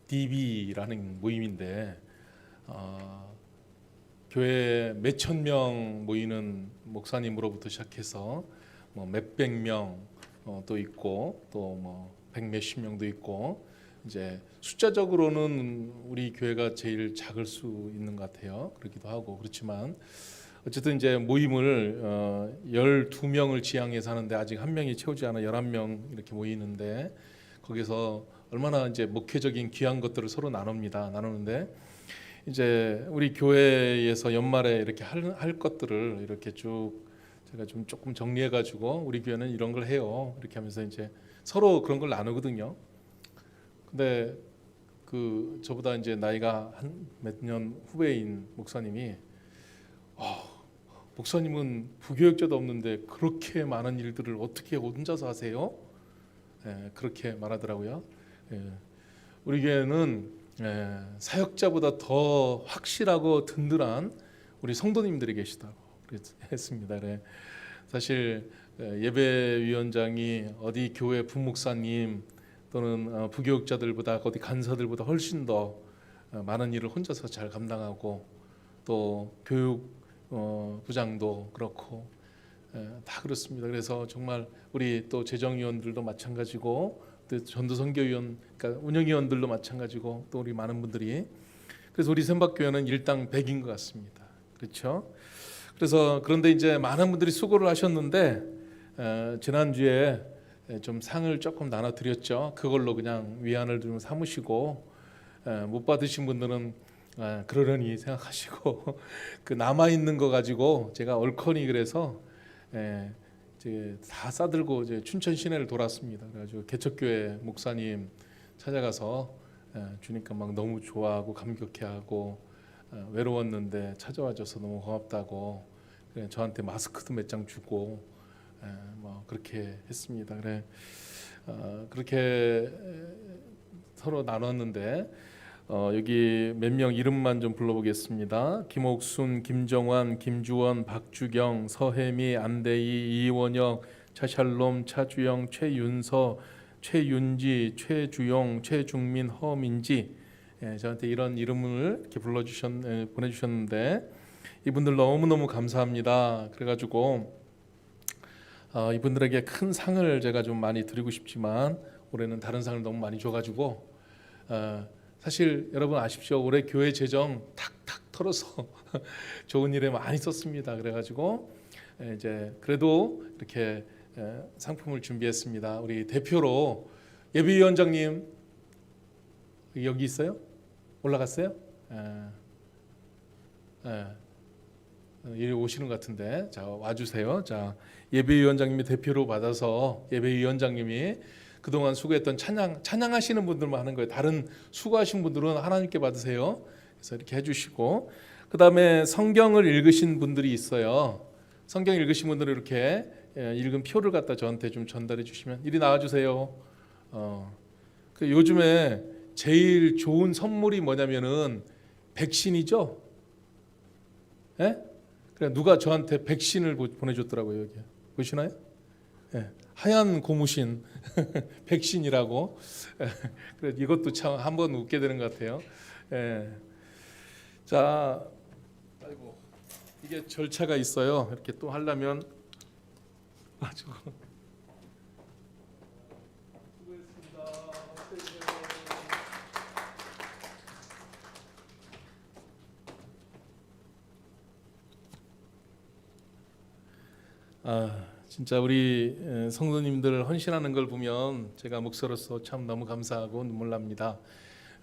DB라는 모임인데 교회 몇천 명 모이는 목사님으로부터 시작해서 뭐 몇백 명 또 있고 또 뭐 백몇십 명도 있고 이제 숫자적으로는 우리 교회가 제일 작을 수 있는 것 같아요. 그렇기도 하고 그렇지만 어쨌든 이제 모임을 12명을 지향해서 하는데 아직 한 명이 채우지 않아 11명 이렇게 모이는데 거기서 얼마나 이제 목회적인 귀한 것들을 서로 나누는데 이제 우리 교회에서 연말에 이렇게 할 것들을 이렇게 쭉 제가 좀 조금 정리해 가지고 우리 교회는 이런 걸 해요. 이렇게 하면서 이제 서로 그런 걸 나누거든요. 근데 그 저보다 이제 나이가 한 몇 년 후배인 목사님이 목사님은 부교육자도 없는데 그렇게 많은 일들을 어떻게 혼자서 하세요? 그렇게 말하더라고요. 우리 교회는 사역자보다 더 확실하고 든든한 우리 성도님들이 계시다고 했습니다. 사실 예배위원장이 어디 교회 부목사님 또는 부교육자들보다 어디 간사들보다 훨씬 더 많은 일을 혼자서 잘 감당하고 또 교육 부장도 그렇고 다 그렇습니다. 그래서 정말 우리 또 재정위원들도 마찬가지고 또 전도선교위원 그러니까 운영위원들도 마찬가지고 또 우리 많은 분들이 그래서 우리 샘박교회는 일당 100인 것 같습니다. 그렇죠? 그래서 그런데 이제 많은 분들이 수고를 하셨는데 지난주에 좀 상을 조금 나눠드렸죠. 그걸로 그냥 위안을 좀 삼으시고 못 받으신 분들은 그러려니 생각하시고 그 남아 있는 거 가지고 제가 얼커니 그래서 이제 다 싸들고 이제 춘천 시내를 돌았습니다. 그래가지고 개척교회 목사님 찾아가서 주니까 막 너무 좋아하고 감격해하고 외로웠는데 찾아와줘서 너무 고맙다고 그래 저한테 마스크도 몇 장 주고 뭐 그렇게 했습니다. 그래 그렇게 서로 나눴는데 여기 몇 명 이름만 좀 불러보겠습니다. 김옥순, 김정환, 김주원, 박주경, 서혜미, 안대희, 이원혁, 차샬롬, 차주영, 최윤서, 최윤지, 최주용, 최중민, 허민지 저한테 이런 이름을 이렇게 보내주셨는데 이분들 너무너무 감사합니다. 그래가지고 이분들에게 큰 상을 제가 좀 많이 드리고 싶지만 올해는 다른 상을 너무 많이 줘가지고 사실 여러분 아십시오. 올해 교회 재정 탁탁 털어서 좋은 일에 많이 썼습니다. 그래가지고 이제 그래도 이렇게 상품을 준비했습니다. 우리 대표로 예비위원장님 여기 있어요? 올라갔어요? 이리 오시는 것 같은데 자 와주세요. 자 예배위원장님이 대표로 받아서 예배위원장님이 그동안 수고했던 찬양하시는 분들만 하는 거예요. 다른 수고하신 분들은 하나님께 받으세요. 그래서 이렇게 해주시고 그 다음에 성경을 읽으신 분들이 있어요. 성경 읽으신 분들은 이렇게 읽은 표를 갖다 저한테 좀 전달해 주시면 이리 나와주세요. 그 요즘에 제일 좋은 선물이 뭐냐면은 백신이죠. 예? 그래 누가 저한테 백신을 보내줬더라고요. 여기 보시나요? 예. 하얀 고무신 백신이라고. 그래 이것도 참 한번 웃게 되는 것 같아요. 예. 자, 아이고 이게 절차가 있어요. 이렇게 또 하려면 저거. 진짜 우리 성도님들 헌신하는 걸 보면 제가 목사로서 참 너무 감사하고 눈물 납니다.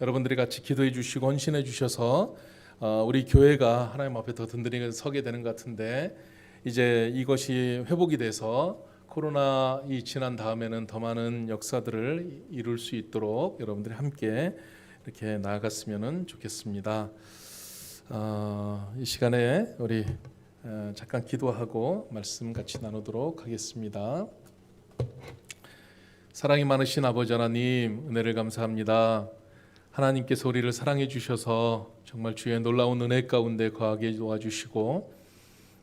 여러분들이 같이 기도해 주시고 헌신해 주셔서 우리 교회가 하나님 앞에 더 든든히 서게 되는 것 같은데 이제 이것이 회복이 돼서 코로나 이 지난 다음에는 더 많은 역사들을 이룰 수 있도록 여러분들이 함께 이렇게 나아갔으면 좋겠습니다. 이 시간에 우리 잠깐 기도하고 말씀 같이 나누도록 하겠습니다. 사랑이 많으신 아버지 하나님 은혜를 감사합니다. 하나님께서 우리를 사랑해 주셔서 정말 주의 놀라운 은혜 가운데 거하게 도와주시고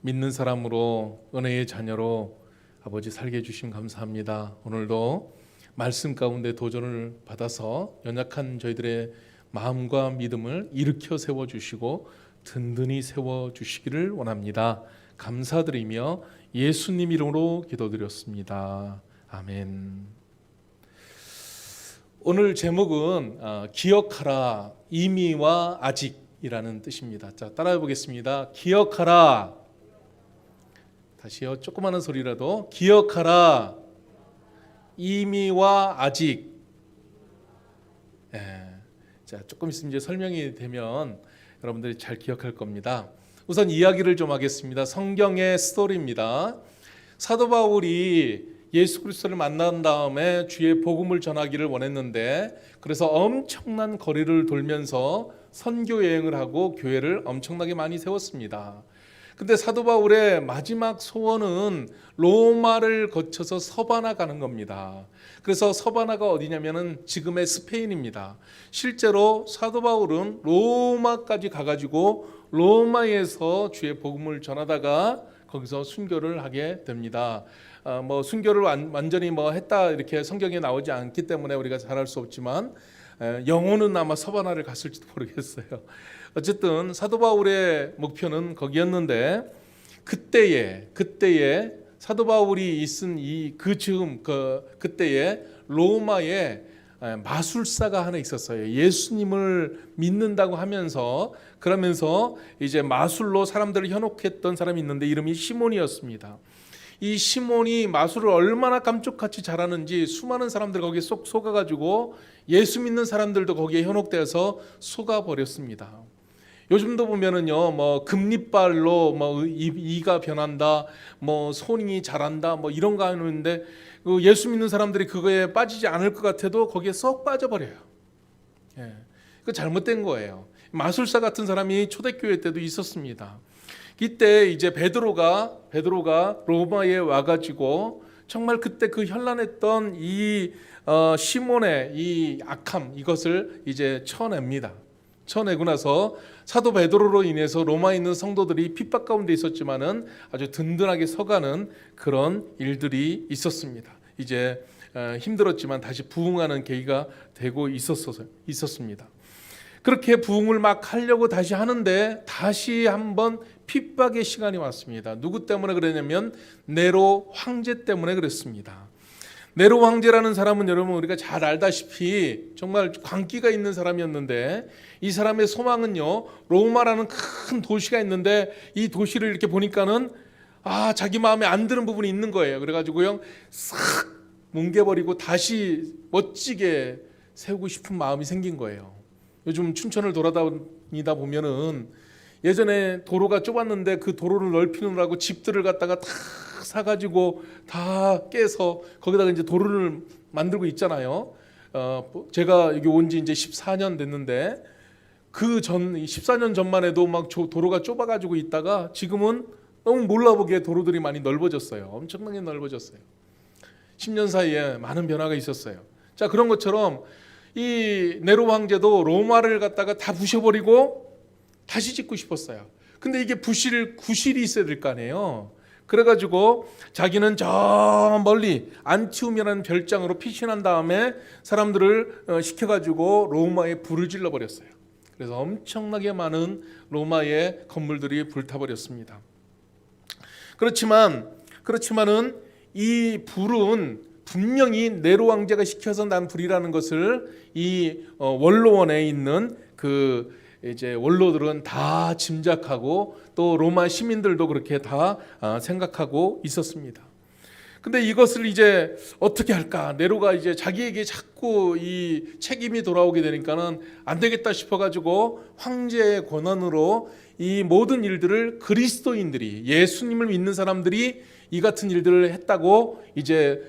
믿는 사람으로 은혜의 자녀로 아버지 살게 해주심 감사합니다. 오늘도 말씀 가운데 도전을 받아서 연약한 저희들의 마음과 믿음을 일으켜 세워주시고 든든히 세워주시기를 원합니다. 감사드리며 예수님 이름으로 기도드렸습니다. 아멘. 오늘 제목은 기억하라, 이미와 아직이라는 뜻입니다. 자, 따라해 보겠습니다. 기억하라. 다시요, 조그마한 소리라도. 기억하라, 이미와 아직. 자, 조금 있으면 이제 설명이 되면 여러분들이 잘 기억할 겁니다. 우선 이야기를 좀 하겠습니다. 성경의 스토리입니다. 사도 바울이 예수 그리스도를 만난 다음에 주의 복음을 전하기를 원했는데, 그래서 엄청난 거리를 돌면서 선교 여행을 하고 교회를 엄청나게 많이 세웠습니다. 근데 사도 바울의 마지막 소원은 로마를 거쳐서 서바나 가는 겁니다. 그래서 서바나가 어디냐면은 지금의 스페인입니다. 실제로 사도 바울은 로마까지 가가지고 로마에서 주의 복음을 전하다가 거기서 순교를 하게 됩니다. 순교를 완전히 했다 이렇게 성경에 나오지 않기 때문에 우리가 잘할 수 없지만 영혼은 아마 서바나를 갔을지도 모르겠어요. 어쨌든 사도 바울의 목표는 거기였는데, 그때에 사도 바울이 있은 그때에 로마에 마술사가 하나 있었어요. 예수님을 믿는다고 하면서 그러면서 이제 마술로 사람들을 현혹했던 사람이 있는데 이름이 시몬이었습니다. 이 시몬이 마술을 얼마나 감쪽같이 잘하는지 수많은 사람들 거기에 쏙 속아가지고 예수 믿는 사람들도 거기에 현혹되어서 속아버렸습니다. 요즘도 보면은요, 금리빨로 이가 변한다, 손이 자란다, 이런 거 하는데 예수 믿는 사람들이 그거에 빠지지 않을 것 같아도 거기에 쏙 빠져버려요. 그 잘못된 거예요. 마술사 같은 사람이 초대교회 때도 있었습니다. 이때 이제 베드로가 로마에 와가지고 정말 그때 그 현란했던 이 시몬의 이 악함, 이것을 이제 쳐냅니다. 쳐내고 나서 사도 베드로로 인해서 로마에 있는 성도들이 핍박 가운데 있었지만은 아주 든든하게 서가는 그런 일들이 있었습니다. 이제 힘들었지만 다시 부흥하는 계기가 되고 있었습니다. 그렇게 부흥을 막 하려고 다시 하는데 다시 한번 핍박의 시간이 왔습니다. 누구 때문에 그랬냐면 네로 황제 때문에 그랬습니다. 네로 황제라는 사람은 여러분 우리가 잘 알다시피 정말 광기가 있는 사람이었는데, 이 사람의 소망은요, 로마라는 큰 도시가 있는데 이 도시를 이렇게 보니까는 자기 마음에 안 드는 부분이 있는 거예요. 그래가지고요 싹 뭉개버리고 다시 멋지게 세우고 싶은 마음이 생긴 거예요. 요즘 춘천을 돌아다니다 보면은 예전에 도로가 좁았는데 그 도로를 넓히느라고 집들을 갖다가 다 사가지고 다 깨서 거기다가 이제 도로를 만들고 있잖아요. 제가 여기 온 지 이제 14년 됐는데 그 전 14년 전만 해도 막 도로가 좁아가지고 있다가 지금은 너무 몰라보게 도로들이 많이 넓어졌어요. 엄청나게 넓어졌어요. 10년 사이에 많은 변화가 있었어요. 자, 그런 것처럼 이 네로 황제도 로마를 갖다가 다 부셔버리고 다시 짓고 싶었어요. 근데 이게 구실이 있어야 될 거 아니에요. 그래가지고 자기는 저 멀리 안티움이라는 별장으로 피신한 다음에 사람들을 시켜가지고 로마에 불을 질러버렸어요. 그래서 엄청나게 많은 로마의 건물들이 불타버렸습니다. 그렇지만은 이 불은 분명히 네로 황제가 시켜서 난 불이라는 것을 이 원로원에 있는 그 이제 원로들은 다 짐작하고 또 로마 시민들도 그렇게 다 생각하고 있었습니다. 근데 이것을 이제 어떻게 할까? 네로가 이제 자기에게 자꾸 이 책임이 돌아오게 되니까는 안 되겠다 싶어가지고 황제의 권한으로 이 모든 일들을 그리스도인들이, 예수님을 믿는 사람들이 이 같은 일들을 했다고 이제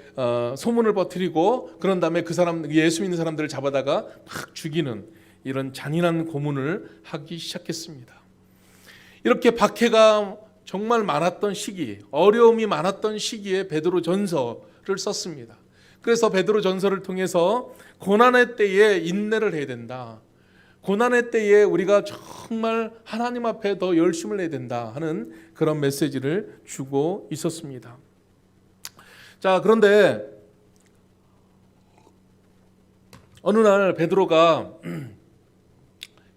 소문을 퍼뜨리고, 그런 다음에 그 사람, 예수 믿는 사람들을 잡아다가 막 죽이는 이런 잔인한 고문을 하기 시작했습니다. 이렇게 박해가 정말 많았던 시기, 어려움이 많았던 시기에 베드로 전서를 썼습니다. 그래서 베드로 전서를 통해서 고난의 때에 인내를 해야 된다. 고난의 때에 우리가 정말 하나님 앞에 더 열심을 내야 된다 하는 그런 메시지를 주고 있었습니다. 자, 그런데 어느 날 베드로가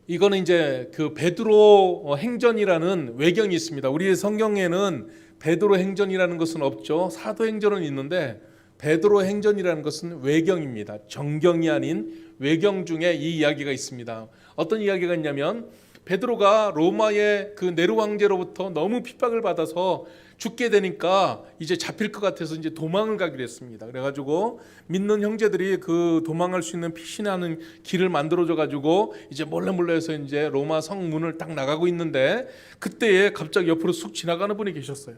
이거는 이제 그 베드로 행전이라는 외경이 있습니다. 우리 성경에는 베드로 행전이라는 것은 없죠. 사도행전은 있는데 베드로 행전이라는 것은 외경입니다. 정경이 아닌 외경 중에 이 이야기가 있습니다. 어떤 이야기가 있냐면 베드로가 로마의 그 네로 황제로부터 너무 핍박을 받아서 죽게 되니까 이제 잡힐 것 같아서 이제 도망을 가기로 했습니다. 그래가지고 믿는 형제들이 그 도망할 수 있는 피신하는 길을 만들어줘 가지고 이제 몰래 해서 이제 로마 성문을 딱 나가고 있는데 그때에 갑자기 옆으로 쑥 지나가는 분이 계셨어요.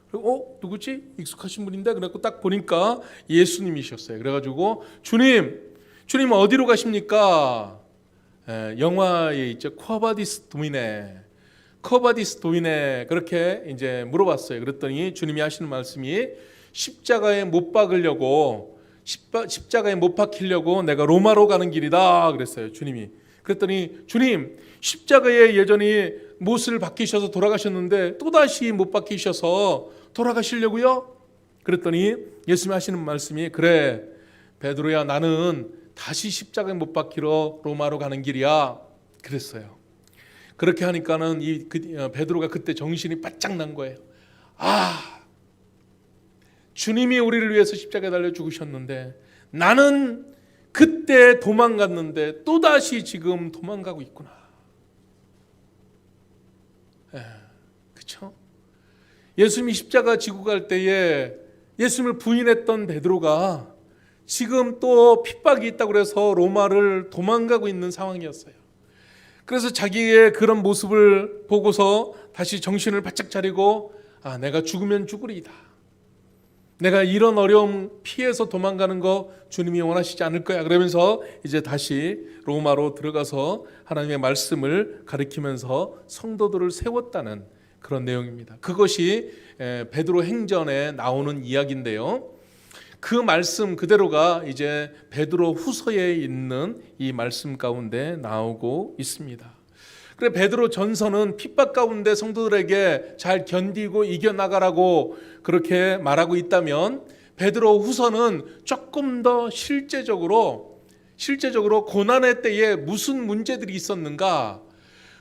그리고 누구지? 익숙하신 분인데 그래갖고 딱 보니까 예수님이셨어요. 그래가지고 주님 어디로 가십니까? 영화에 있죠. 쿼바디스 도미네 그렇게 이제 물어봤어요. 그랬더니 주님이 하시는 말씀이 십자가에 못 박으려고 십자가에 못 박히려고 내가 로마로 가는 길이다 그랬어요. 주님이. 그랬더니 주님 십자가에 예전에 못을 박히셔서 돌아가셨는데 또다시 못 박히셔서 돌아가시려고요? 그랬더니 예수님이 하시는 말씀이 그래 베드로야 나는 다시 십자가에 못 박히러 로마로 가는 길이야 그랬어요. 그렇게 하니까는 베드로가 그때 정신이 바짝 난 거예요. 주님이 우리를 위해서 십자가에 달려 죽으셨는데 나는 그때 도망갔는데 또다시 지금 도망가고 있구나. 그렇죠? 예수님이 십자가 지고 갈 때에 예수님을 부인했던 베드로가 지금 또 핍박이 있다고 그래서 로마를 도망가고 있는 상황이었어요. 그래서 자기의 그런 모습을 보고서 다시 정신을 바짝 차리고 내가 죽으면 죽으리이다. 내가 이런 어려움 피해서 도망가는 거 주님이 원하시지 않을 거야. 그러면서 이제 다시 로마로 들어가서 하나님의 말씀을 가리키면서 성도들을 세웠다는 그런 내용입니다. 그것이 베드로 행전에 나오는 이야기인데요. 그 말씀 그대로가 이제 베드로 후서에 있는 이 말씀 가운데 나오고 있습니다. 그래 베드로 전서는 핍박 가운데 성도들에게 잘 견디고 이겨나가라고 그렇게 말하고 있다면 베드로 후서는 조금 더 실제적으로 고난의 때에 무슨 문제들이 있었는가,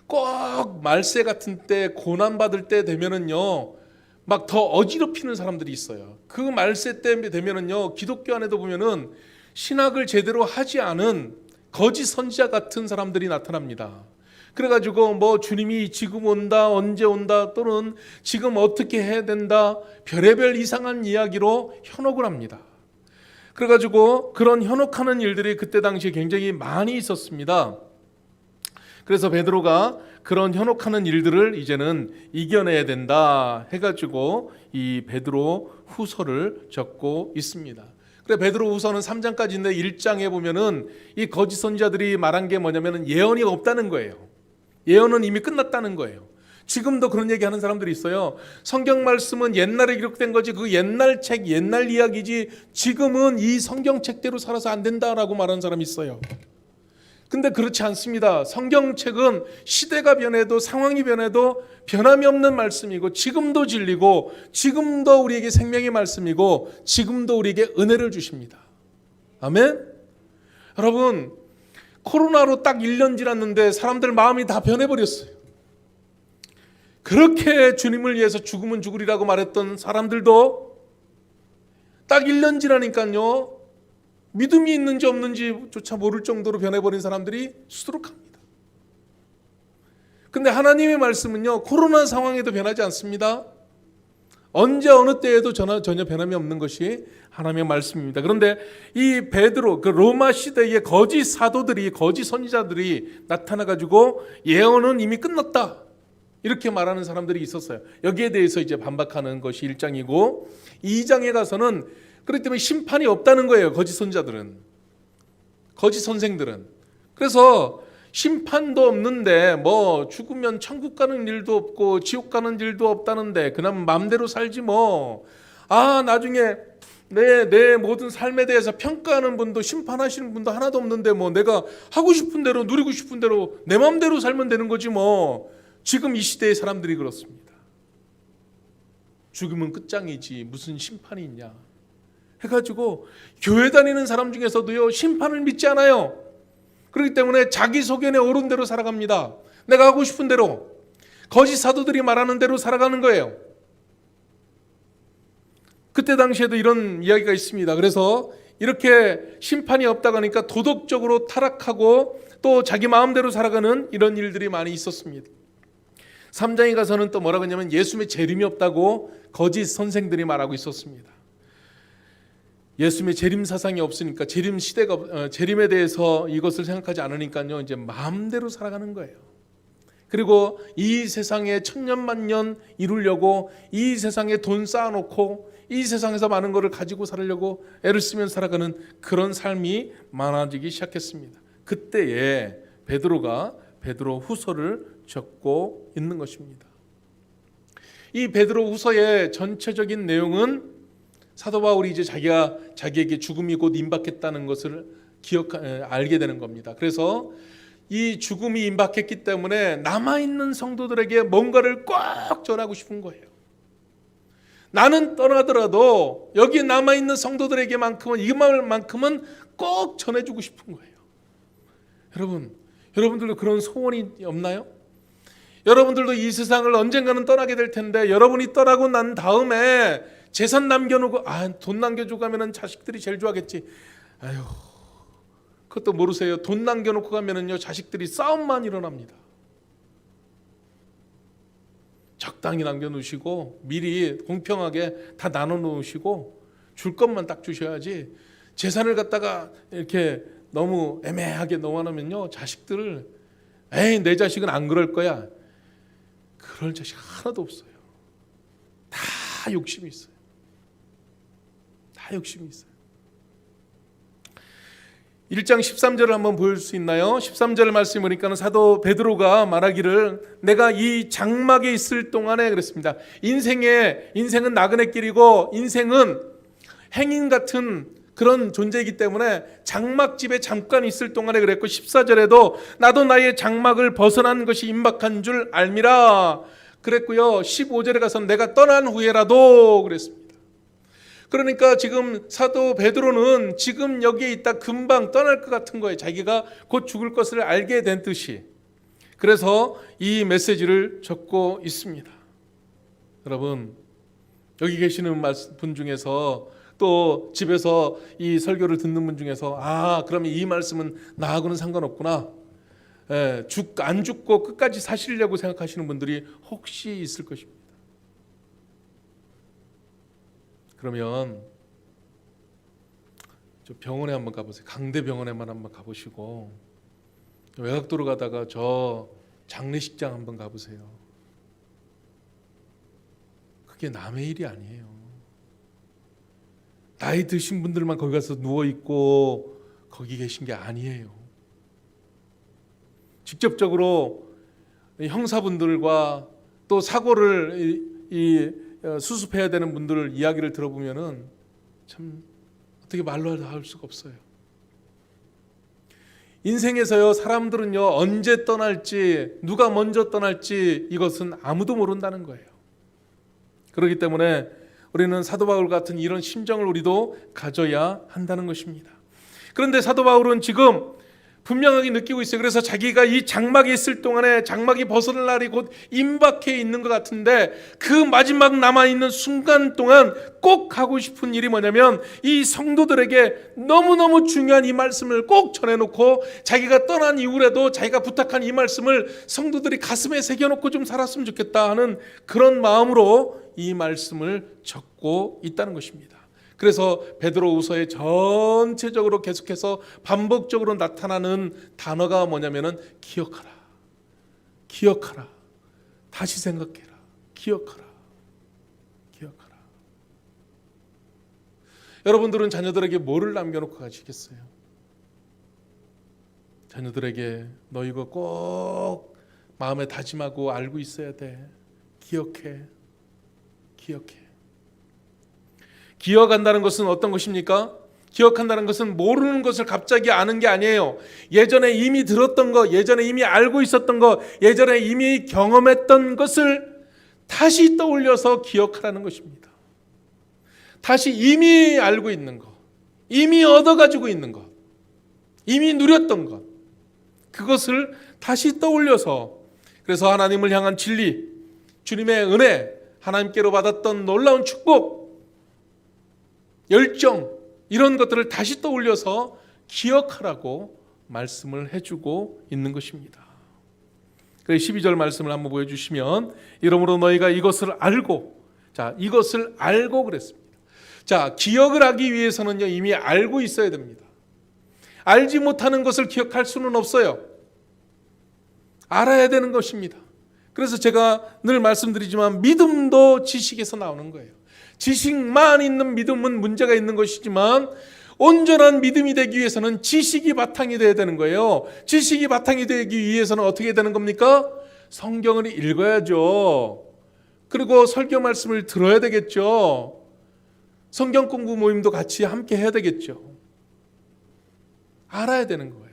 꼭 말세 같은 때 고난 받을 때 되면은요 막 더 어지럽히는 사람들이 있어요. 그 말세 때 되면은요 기독교 안에도 보면은 신학을 제대로 하지 않은 거짓 선지자 같은 사람들이 나타납니다. 그래가지고 뭐 주님이 지금 온다, 언제 온다, 또는 지금 어떻게 해야 된다, 별의별 이상한 이야기로 현혹을 합니다. 그래가지고 그런 현혹하는 일들이 그때 당시에 굉장히 많이 있었습니다. 그래서 베드로가 그런 현혹하는 일들을 이제는 이겨내야 된다 해가지고 이 베드로 후서를 적고 있습니다. 그래 베드로 후서는 3장까지인데 1장에 보면은 이 거짓 선지자들이 말한 게 뭐냐면은 예언이 없다는 거예요. 예언은 이미 끝났다는 거예요. 지금도 그런 얘기하는 사람들이 있어요. 성경 말씀은 옛날에 기록된 거지 그 옛날 책 옛날 이야기지 지금은 이 성경책대로 살아서 안 된다라고 말하는 사람이 있어요. 근데 그렇지 않습니다. 성경책은 시대가 변해도 상황이 변해도 변함이 없는 말씀이고 지금도 진리고 지금도 우리에게 생명의 말씀이고 지금도 우리에게 은혜를 주십니다. 아멘? 여러분 코로나로 딱 1년 지났는데 사람들 마음이 다 변해버렸어요. 그렇게 주님을 위해서 죽으면 죽으리라고 말했던 사람들도 딱 1년 지나니까요 믿음이 있는지 없는지조차 모를 정도로 변해버린 사람들이 수두룩합니다. 그런데 하나님의 말씀은요 코로나 상황에도 변하지 않습니다. 언제 어느 때에도 전혀 변함이 없는 것이 하나님의 말씀입니다. 그런데 이 베드로 그 로마 시대의 거짓 사도들이 거짓 선지자들이 나타나가지고 예언은 이미 끝났다 이렇게 말하는 사람들이 있었어요. 여기에 대해서 이제 반박하는 것이 1장이고 2장에 가서는 그렇기 때문에 심판이 없다는 거예요. 거짓 선자들은, 거짓 선생들은. 그래서 심판도 없는데 뭐 죽으면 천국 가는 일도 없고 지옥 가는 일도 없다는데 그냥 마음대로 살지 뭐. 나중에 내 모든 삶에 대해서 평가하는 분도 심판하시는 분도 하나도 없는데 뭐 내가 하고 싶은 대로 누리고 싶은 대로 내 마음대로 살면 되는 거지 뭐. 지금 이 시대의 사람들이 그렇습니다. 죽으면 끝장이지 무슨 심판이 있냐 해가지고 교회 다니는 사람 중에서도요 심판을 믿지 않아요. 그렇기 때문에 자기 소견에 옳은 대로 살아갑니다. 내가 하고 싶은 대로 거짓 사도들이 말하는 대로 살아가는 거예요. 그때 당시에도 이런 이야기가 있습니다. 그래서 이렇게 심판이 없다고 하니까 도덕적으로 타락하고 또 자기 마음대로 살아가는 이런 일들이 많이 있었습니다. 3장에 가서는 또 뭐라고 하냐면 예수님의 재림이 없다고 거짓 선생들이 말하고 있었습니다. 예수님의 재림 사상이 없으니까 재림에 대해서 이것을 생각하지 않으니까요 이제 마음대로 살아가는 거예요. 그리고 이 세상에 천년만년 이루려고 이 세상에 돈 쌓아놓고 이 세상에서 많은 것을 가지고 살려고 애를 쓰면 살아가는 그런 삶이 많아지기 시작했습니다. 그때에 베드로가 베드로 후서를 적고 있는 것입니다. 이 베드로 후서의 전체적인 내용은 사도 바울이 이제 자기에게 죽음이 곧 임박했다는 것을 알게 되는 겁니다. 그래서 이 죽음이 임박했기 때문에 남아있는 성도들에게 뭔가를 꼭 전하고 싶은 거예요. 나는 떠나더라도 여기 남아있는 성도들에게만큼은 이만큼은 꼭 전해주고 싶은 거예요. 여러분들도 그런 소원이 없나요? 여러분들도 이 세상을 언젠가는 떠나게 될 텐데 여러분이 떠나고 난 다음에 재산 남겨놓고 돈 남겨주고 가면은 자식들이 제일 좋아하겠지. 아유, 그것도 모르세요. 돈 남겨놓고 가면은요 자식들이 싸움만 일어납니다. 적당히 남겨놓으시고 미리 공평하게 다 나눠놓으시고 줄 것만 딱 주셔야지 재산을 갖다가 이렇게 너무 애매하게 넣어놓으면요 자식들을 에이 내 자식은 안 그럴 거야. 그럴 자식 하나도 없어요. 다 욕심이 있어요. 다 욕심이 있어요. 1장 13절을 한번 볼 수 있나요? 13절 말씀 보니까는 사도 베드로가 말하기를 내가 이 장막에 있을 동안에 그랬습니다. 인생은 나그네 길이고 인생은 행인 같은 그런 존재이기 때문에 장막집에 잠깐 있을 동안에 그랬고 14절에도 나도 나의 장막을 벗어난 것이 임박한 줄 알미라 그랬고요. 15절에 가서 내가 떠난 후에라도 그랬습니다. 그러니까 지금 사도 베드로는 지금 여기에 있다 금방 떠날 것 같은 거예요. 자기가 곧 죽을 것을 알게 된 듯이. 그래서 이 메시지를 적고 있습니다. 여러분 여기 계시는 분 중에서 또 집에서 이 설교를 듣는 분 중에서 그러면 이 말씀은 나하고는 상관없구나. 안 죽고 끝까지 사시려고 생각하시는 분들이 혹시 있을 것입니다. 그러면 저 병원에 한번 가보세요. 강대병원에만 한번 가보시고 외곽도로 가다가 저 장례식장 한번 가보세요. 그게 남의 일이 아니에요. 나이 드신 분들만 거기 가서 누워있고 거기 계신 게 아니에요. 직접적으로 형사분들과 또 사고를 수습해야 되는 분들 이야기를 들어보면은 참 어떻게 말로 할 수가 없어요. 인생에서요 사람들은요 언제 떠날지 누가 먼저 떠날지 이것은 아무도 모른다는 거예요. 그렇기 때문에 우리는 사도 바울 같은 이런 심정을 우리도 가져야 한다는 것입니다. 그런데 사도 바울은 지금 분명하게 느끼고 있어요. 그래서 자기가 이 장막에 있을 동안에 장막이 벗어날 날이 곧 임박해 있는 것 같은데 그 마지막 남아있는 순간 동안 꼭 하고 싶은 일이 뭐냐면 이 성도들에게 너무너무 중요한 이 말씀을 꼭 전해놓고 자기가 떠난 이후에도 자기가 부탁한 이 말씀을 성도들이 가슴에 새겨놓고 좀 살았으면 좋겠다 하는 그런 마음으로 이 말씀을 적고 있다는 것입니다. 그래서 베드로후서에 전체적으로 계속해서 반복적으로 나타나는 단어가 뭐냐면은 기억하라, 기억하라, 다시 생각해라, 기억하라, 기억하라. 여러분들은 자녀들에게 뭐를 남겨놓고 가시겠어요? 자녀들에게 너 이거 꼭 마음에 다짐하고 알고 있어야 돼. 기억해, 기억해. 기억한다는 것은 어떤 것입니까? 기억한다는 것은 모르는 것을 갑자기 아는 게 아니에요. 예전에 이미 들었던 것, 예전에 이미 알고 있었던 것, 예전에 이미 경험했던 것을 다시 떠올려서 기억하라는 것입니다. 다시 이미 알고 있는 것, 이미 얻어가지고 있는 것, 이미 누렸던 것, 그것을 다시 떠올려서, 그래서 하나님을 향한 진리, 주님의 은혜, 하나님께로 받았던 놀라운 축복, 열정, 이런 것들을 다시 떠올려서 기억하라고 말씀을 해주고 있는 것입니다. 그래서 12절 말씀을 한번 보여주시면, 이러므로 너희가 이것을 알고, 자, 이것을 알고 그랬습니다. 자, 기억을 하기 위해서는요, 이미 알고 있어야 됩니다. 알지 못하는 것을 기억할 수는 없어요. 알아야 되는 것입니다. 그래서 제가 늘 말씀드리지만 믿음도 지식에서 나오는 거예요. 지식만 있는 믿음은 문제가 있는 것이지만 온전한 믿음이 되기 위해서는 지식이 바탕이 되어야 되는 거예요. 지식이 바탕이 되기 위해서는 어떻게 되는 겁니까? 성경을 읽어야죠. 그리고 설교 말씀을 들어야 되겠죠. 성경 공부 모임도 같이 함께 해야 되겠죠. 알아야 되는 거예요.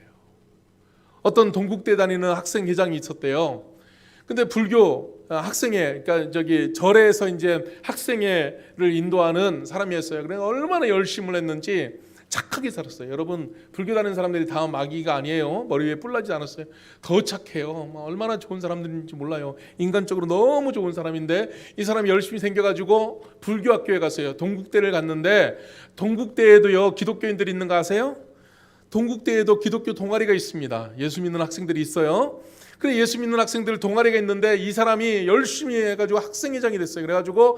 어떤 동국대 다니는 학생 회장이 있었대요. 근데 불교 학생회, 그러니까 절에서 이제 학생회를 인도하는 사람이었어요. 그래서 얼마나 열심을 했는지 착하게 살았어요. 여러분, 불교 다니는 사람들이 다 마귀가 아니에요. 머리 위에 뿔 나지 않았어요. 더 착해요. 얼마나 좋은 사람들인지 몰라요. 인간적으로 너무 좋은 사람인데 이 사람이 열심히 생겨가지고 불교 학교에 갔어요. 동국대를 갔는데 동국대에도요 기독교인들이 있는 거 아세요? 동국대에도 기독교 동아리가 있습니다. 예수 믿는 학생들이 있어요. 그래, 예수 믿는 학생들 동아리가 있는데 이 사람이 열심히 해가지고 학생회장이 됐어요. 그래가지고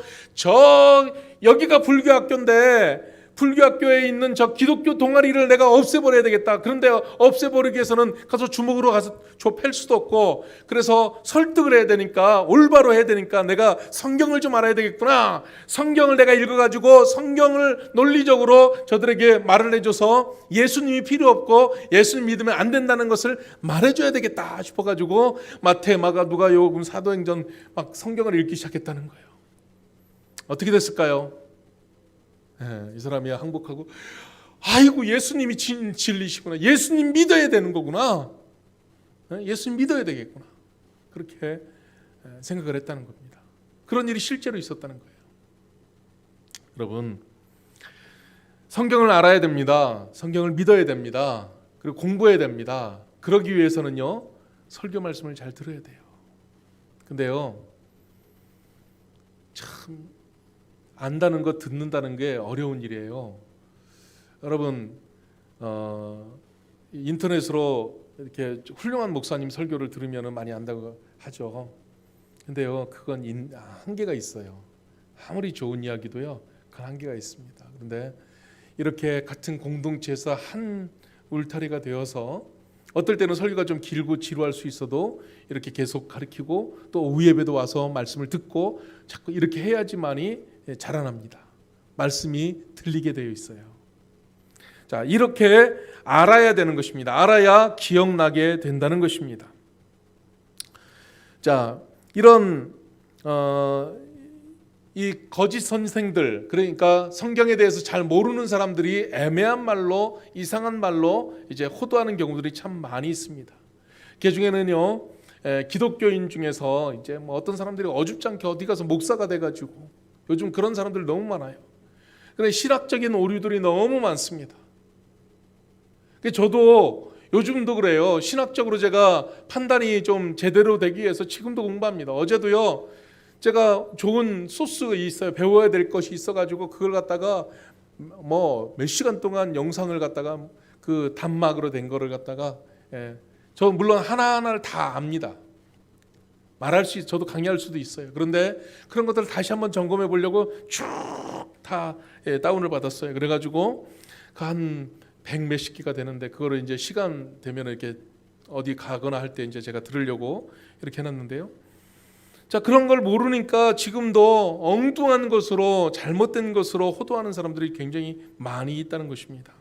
여기가 불교학교인데 불교학교에 있는 저 기독교 동아리를 내가 없애버려야 되겠다. 그런데 없애버리기 위해서는 가서 주먹으로 가서 좁힐 수도 없고, 그래서 설득을 해야 되니까, 올바로 해야 되니까 내가 성경을 좀 알아야 되겠구나. 성경을 내가 읽어가지고 성경을 논리적으로 저들에게 말을 해줘서 예수님이 필요 없고 예수님 믿으면 안 된다는 것을 말해줘야 되겠다 싶어가지고 마태, 마가, 누가, 요금, 사도행전 막 성경을 읽기 시작했다는 거예요. 어떻게 됐을까요? 이 사람이 항복하고, 아이고 예수님이 진리시구나, 예수님 믿어야 되는 거구나, 예수님 믿어야 되겠구나, 그렇게 생각을 했다는 겁니다. 그런 일이 실제로 있었다는 거예요. 여러분, 성경을 알아야 됩니다. 성경을 믿어야 됩니다. 그리고 공부해야 됩니다. 그러기 위해서는요 설교 말씀을 잘 들어야 돼요. 근데요 참 안다는 것, 듣는다는 게 어려운 일이에요. 여러분, 인터넷으로 이렇게 훌륭한 목사님 설교를 들으면 많이 안다고 하죠. 근데요, 그건 한계가 있어요. 아무리 좋은 이야기도요, 그 한계가 있습니다. 그런데 이렇게 같은 공동체에서 한 울타리가 되어서 어떨 때는 설교가 좀 길고 지루할 수 있어도 이렇게 계속 가르치고 또 오후 예배도 와서 말씀을 듣고 자꾸 이렇게 해야지만이 자라납니다. 말씀이 들리게 되어 있어요. 자, 이렇게 알아야 되는 것입니다. 알아야 기억나게 된다는 것입니다. 자, 이런 이 거짓 선생들, 그러니까 성경에 대해서 잘 모르는 사람들이 애매한 말로, 이상한 말로 이제 호도하는 경우들이 참 많이 있습니다. 그 중에는요 기독교인 중에서 이제 어떤 사람들이 어줍지 않게 어디 가서 목사가 돼가지고, 요즘 그런 사람들 너무 많아요. 그런데 신학적인 오류들이 너무 많습니다. 저도 요즘도 그래요. 신학적으로 제가 판단이 좀 제대로 되기 위해서 지금도 공부합니다. 어제도요 제가 좋은 소스가 있어요. 배워야 될 것이 있어가지고 그걸 갖다가 몇 시간 동안 영상을 갖다가 그 단막으로 된 거를 갖다가 저 물론 하나하나를 다 압니다. 저도 강의할 수도 있어요. 그런데 그런 것들을 다시 한번 점검해 보려고 쭉 다 다운을 받았어요. 그래가지고 한 100몇십 기가 되는데 그거를 이제 시간 되면 이렇게 어디 가거나 할 때 이제 제가 들으려고 이렇게 해놨는데요. 자, 그런 걸 모르니까 지금도 엉뚱한 것으로, 잘못된 것으로 호도하는 사람들이 굉장히 많이 있다는 것입니다.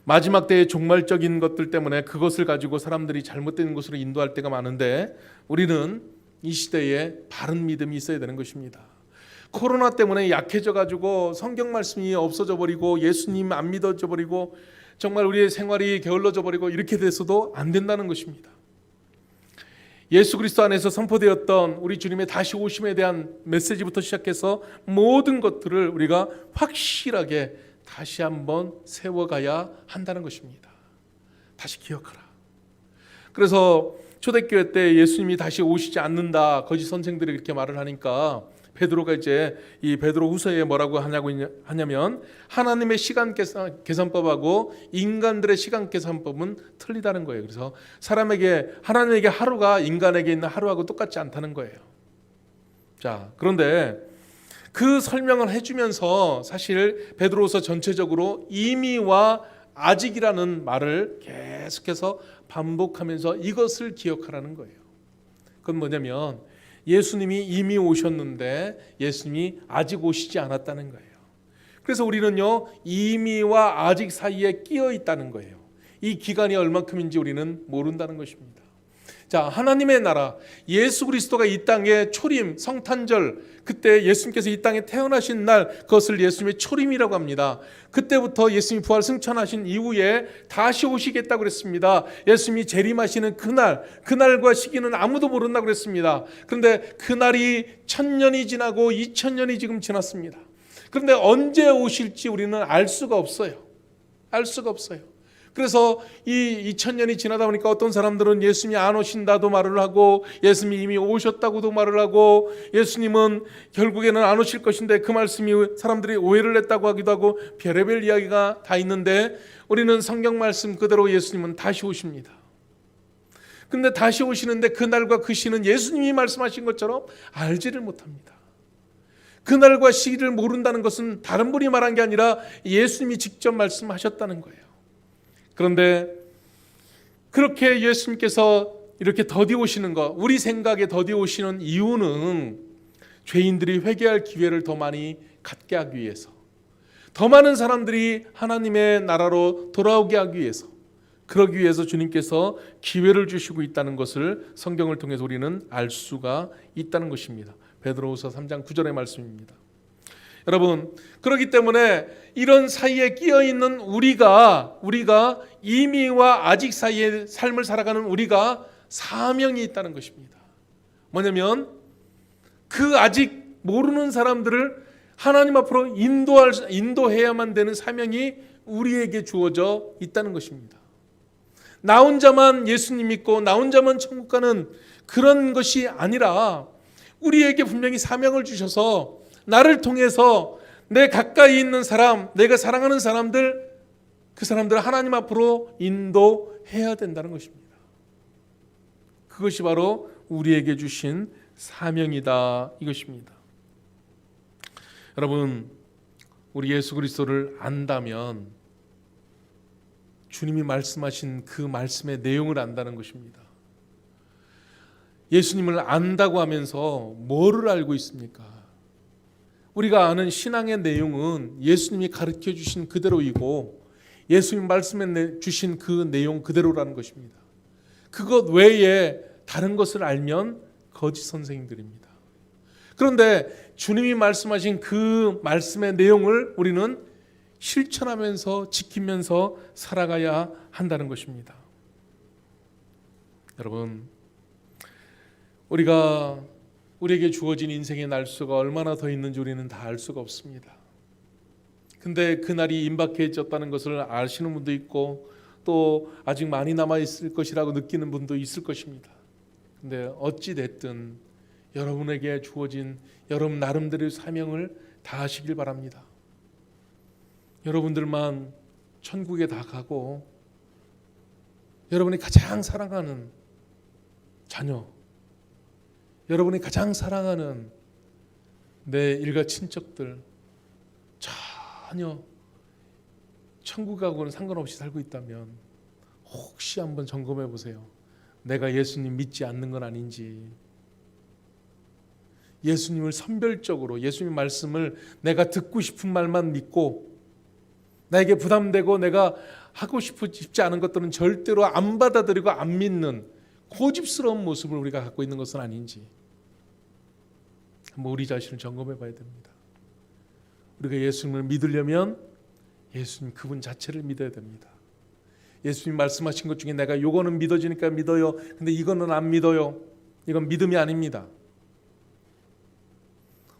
마지막 때의 종말적인 것들 때문에 그것을 가지고 사람들이 잘못된 것으로 인도할 때가 많은데 우리는 이 시대에 바른 믿음이 있어야 되는 것입니다. 코로나 때문에 약해져 가지고 성경 말씀이 없어져 버리고 예수님 안 믿어져 버리고 정말 우리의 생활이 게을러져 버리고 이렇게 돼서도 안 된다는 것입니다. 예수 그리스도 안에서 선포되었던 우리 주님의 다시 오심에 대한 메시지부터 시작해서 모든 것들을 우리가 확실하게 다시 한번 세워가야 한다는 것입니다. 다시 기억하라. 그래서 초대교회 때 예수님이 다시 오시지 않는다, 거짓 선생들이 이렇게 말을 하니까 베드로가 이제 이 베드로 후서에 뭐라고 하냐면 하나님의 시간 계산법하고 인간들의 시간 계산법은 틀리다는 거예요. 그래서 하나님에게 하루가 인간에게 있는 하루하고 똑같지 않다는 거예요. 자, 그런데 그 설명을 해주면서 사실 베드로후서 전체적으로 이미와 아직이라는 말을 계속해서 반복하면서 이것을 기억하라는 거예요. 그건 뭐냐면 예수님이 이미 오셨는데 예수님이 아직 오시지 않았다는 거예요. 그래서 우리는요, 이미와 아직 사이에 끼어 있다는 거예요. 이 기간이 얼마큼인지 우리는 모른다는 것입니다. 자, 하나님의 나라, 예수 그리스도가 이 땅에 초림, 성탄절, 그때 예수님께서 이 땅에 태어나신 날, 그것을 예수님의 초림이라고 합니다. 그때부터 예수님이 부활 승천하신 이후에 다시 오시겠다고 그랬습니다. 예수님이 재림하시는 그날과 시기는 아무도 모른다고 그랬습니다. 그런데 그날이 1000년이 지나고 2000년이 지금 지났습니다. 그런데 언제 오실지 우리는 알 수가 없어요. 알 수가 없어요. 그래서 이 2000년이 지나다 보니까 어떤 사람들은 예수님이 안 오신다도 말을 하고 예수님이 이미 오셨다고도 말을 하고 예수님은 결국에는 안 오실 것인데 그 말씀이 사람들이 오해를 했다고 하기도 하고 별의별 이야기가 다 있는데 우리는 성경 말씀 그대로 예수님은 다시 오십니다. 근데 다시 오시는데 그날과 그 시는 예수님이 말씀하신 것처럼 알지를 못합니다. 그날과 시기를 모른다는 것은 다른 분이 말한 게 아니라 예수님이 직접 말씀하셨다는 거예요. 그런데 그렇게 예수님께서 이렇게 더디 오시는 것, 우리 생각에 더디 오시는 이유는 죄인들이 회개할 기회를 더 많이 갖게 하기 위해서, 더 많은 사람들이 하나님의 나라로 돌아오게 하기 위해서, 그러기 위해서 주님께서 기회를 주시고 있다는 것을 성경을 통해서 우리는 알 수가 있다는 것입니다. 베드로후서 3장 9절의 말씀입니다. 여러분, 그렇기 때문에 이런 사이에 끼어 있는 우리가 이미와 아직 사이의 삶을 살아가는 우리가 사명이 있다는 것입니다. 뭐냐면 그 아직 모르는 사람들을 하나님 앞으로 인도해야만 되는 사명이 우리에게 주어져 있다는 것입니다. 나 혼자만 예수님 믿고 나 혼자만 천국 가는 그런 것이 아니라 우리에게 분명히 사명을 주셔서 나를 통해서 내 가까이 있는 사람, 내가 사랑하는 사람들, 그 사람들을 하나님 앞으로 인도해야 된다는 것입니다. 그것이 바로 우리에게 주신 사명이다, 이것입니다. 여러분, 우리 예수 그리스도를 안다면 주님이 말씀하신 그 말씀의 내용을 안다는 것입니다. 예수님을 안다고 하면서 뭐를 알고 있습니까? 우리가 아는 신앙의 내용은 예수님이 가르쳐 주신 그대로이고 예수님 말씀에 주신 그 내용 그대로라는 것입니다. 그것 외에 다른 것을 알면 거짓 선생님들입니다. 그런데 주님이 말씀하신 그 말씀의 내용을 우리는 실천하면서 지키면서 살아가야 한다는 것입니다. 여러분, 우리에게 주어진 인생의 날수가 얼마나 더 있는지 우리는 다 알 수가 없습니다. 근데 그날이 임박해졌다는 것을 아시는 분도 있고 또 아직 많이 남아있을 것이라고 느끼는 분도 있을 것입니다. 근데 어찌 됐든 여러분에게 주어진 여러분 나름대로의 사명을 다하시길 바랍니다. 여러분들만 천국에 다 가고 여러분이 가장 사랑하는 자녀, 여러분이 가장 사랑하는 내 일가 친척들 전혀 천국하고는 상관없이 살고 있다면 혹시 한번 점검해 보세요. 내가 예수님 믿지 않는 건 아닌지, 예수님을 선별적으로 예수님 말씀을 내가 듣고 싶은 말만 믿고 나에게 부담되고 내가 하고 싶지 않은 것들은 절대로 안 받아들이고 안 믿는 고집스러운 모습을 우리가 갖고 있는 것은 아닌지, 한번 우리 자신을 점검해 봐야 됩니다. 우리가 예수님을 믿으려면 예수님 그분 자체를 믿어야 됩니다. 예수님 말씀하신 것 중에 내가 요거는 믿어지니까 믿어요. 근데 이거는 안 믿어요. 이건 믿음이 아닙니다.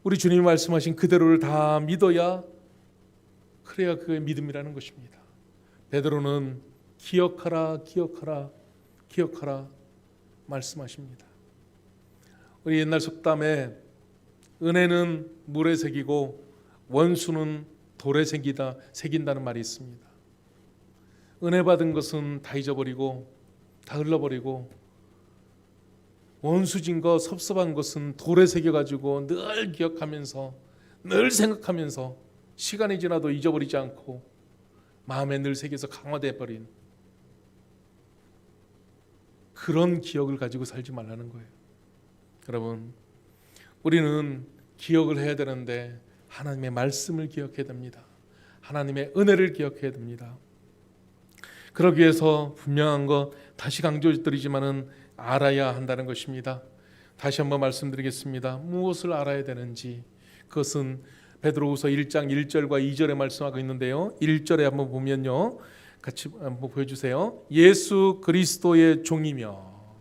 우리 주님이 말씀하신 그대로를 다 믿어야, 그래야 그게 믿음이라는 것입니다. 베드로는 기억하라, 기억하라, 기억하라 말씀하십니다. 우리 옛날 속담에 은혜는 물에 새기고 원수는 돌에 새긴다는 말이 있습니다. 은혜 받은 것은 다 잊어버리고 다 흘러버리고, 원수진 것, 섭섭한 것은 돌에 새겨가지고 늘 기억하면서 늘 생각하면서 시간이 지나도 잊어버리지 않고 마음에 늘 새겨서 강화돼 버린 그런 기억을 가지고 살지 말라는 거예요. 여러분, 우리는 기억을 해야 되는데 하나님의 말씀을 기억해야 됩니다. 하나님의 은혜를 기억해야 됩니다. 그러기 위해서 분명한 것 다시 강조드리지만은 알아야 한다는 것입니다. 다시 한번 말씀드리겠습니다. 무엇을 알아야 되는지, 그것은 베드로후서 1장 1절과 2절에 말씀하고 있는데요. 1절에 한번 보면요, 같이 한번 보여주세요. 예수 그리스도의 종이며,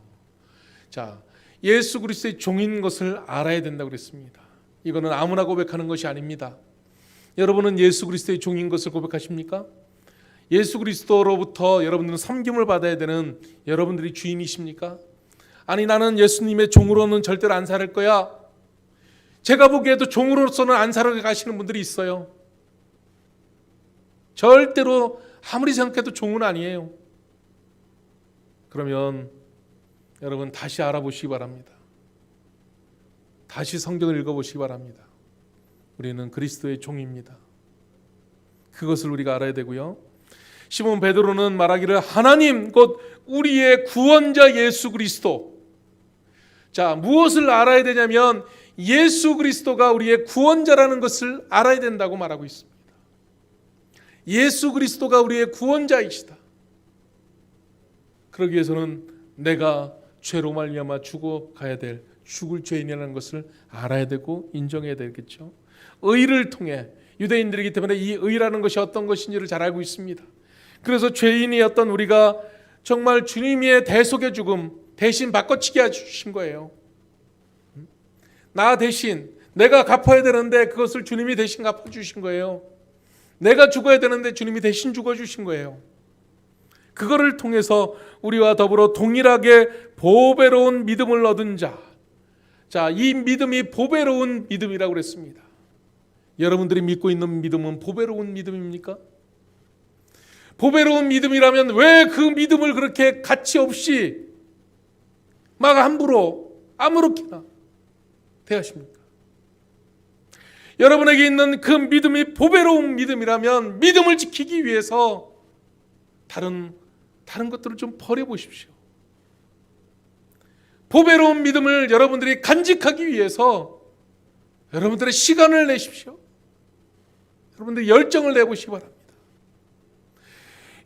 자, 예수 그리스도의 종인 것을 알아야 된다고 그랬습니다. 이거는 아무나 고백하는 것이 아닙니다. 여러분은 예수 그리스도의 종인 것을 고백하십니까? 예수 그리스도로부터 여러분들은 섬김을 받아야 되는 여러분들이 주인이십니까? 아니, 나는 예수님의 종으로는 절대로 안 살 거야. 제가 보기에도 종으로서는 안 살아가시는 분들이 있어요. 절대로 아무리 생각해도 종은 아니에요. 그러면 여러분 다시 알아보시기 바랍니다. 다시 성경을 읽어보시기 바랍니다. 우리는 그리스도의 종입니다. 그것을 우리가 알아야 되고요. 시몬 베드로는 말하기를 하나님 곧 우리의 구원자 예수 그리스도. 자, 무엇을 알아야 되냐면 예수 그리스도가 우리의 구원자라는 것을 알아야 된다고 말하고 있습니다. 예수 그리스도가 우리의 구원자이시다. 그러기 위해서는 내가 죄로 말미암아 죽어가야 될 죽을 죄인이라는 것을 알아야 되고 인정해야 되겠죠. 의를 통해, 유대인들이기 때문에 이 의라는 것이 어떤 것인지를 잘 알고 있습니다. 그래서 죄인이었던 우리가 정말 주님의 대속의 죽음 대신 바꿔치기 해주신 거예요. 나 대신 내가 갚아야 되는데 그것을 주님이 대신 갚아주신 거예요. 내가 죽어야 되는데 주님이 대신 죽어주신 거예요. 그거를 통해서 우리와 더불어 동일하게 보배로운 믿음을 얻은 자, 자, 이 믿음이 보배로운 믿음이라고 그랬습니다. 여러분들이 믿고 있는 믿음은 보배로운 믿음입니까? 보배로운 믿음이라면 왜 그 믿음을 그렇게 가치 없이 막 함부로 아무렇게나 대하십니까? 여러분에게 있는 그 믿음이 보배로운 믿음이라면 믿음을 지키기 위해서 다른 것들을 좀 버려보십시오. 보배로운 믿음을 여러분들이 간직하기 위해서 여러분들의 시간을 내십시오. 여러분들이 열정을 내보시기 바랍니다.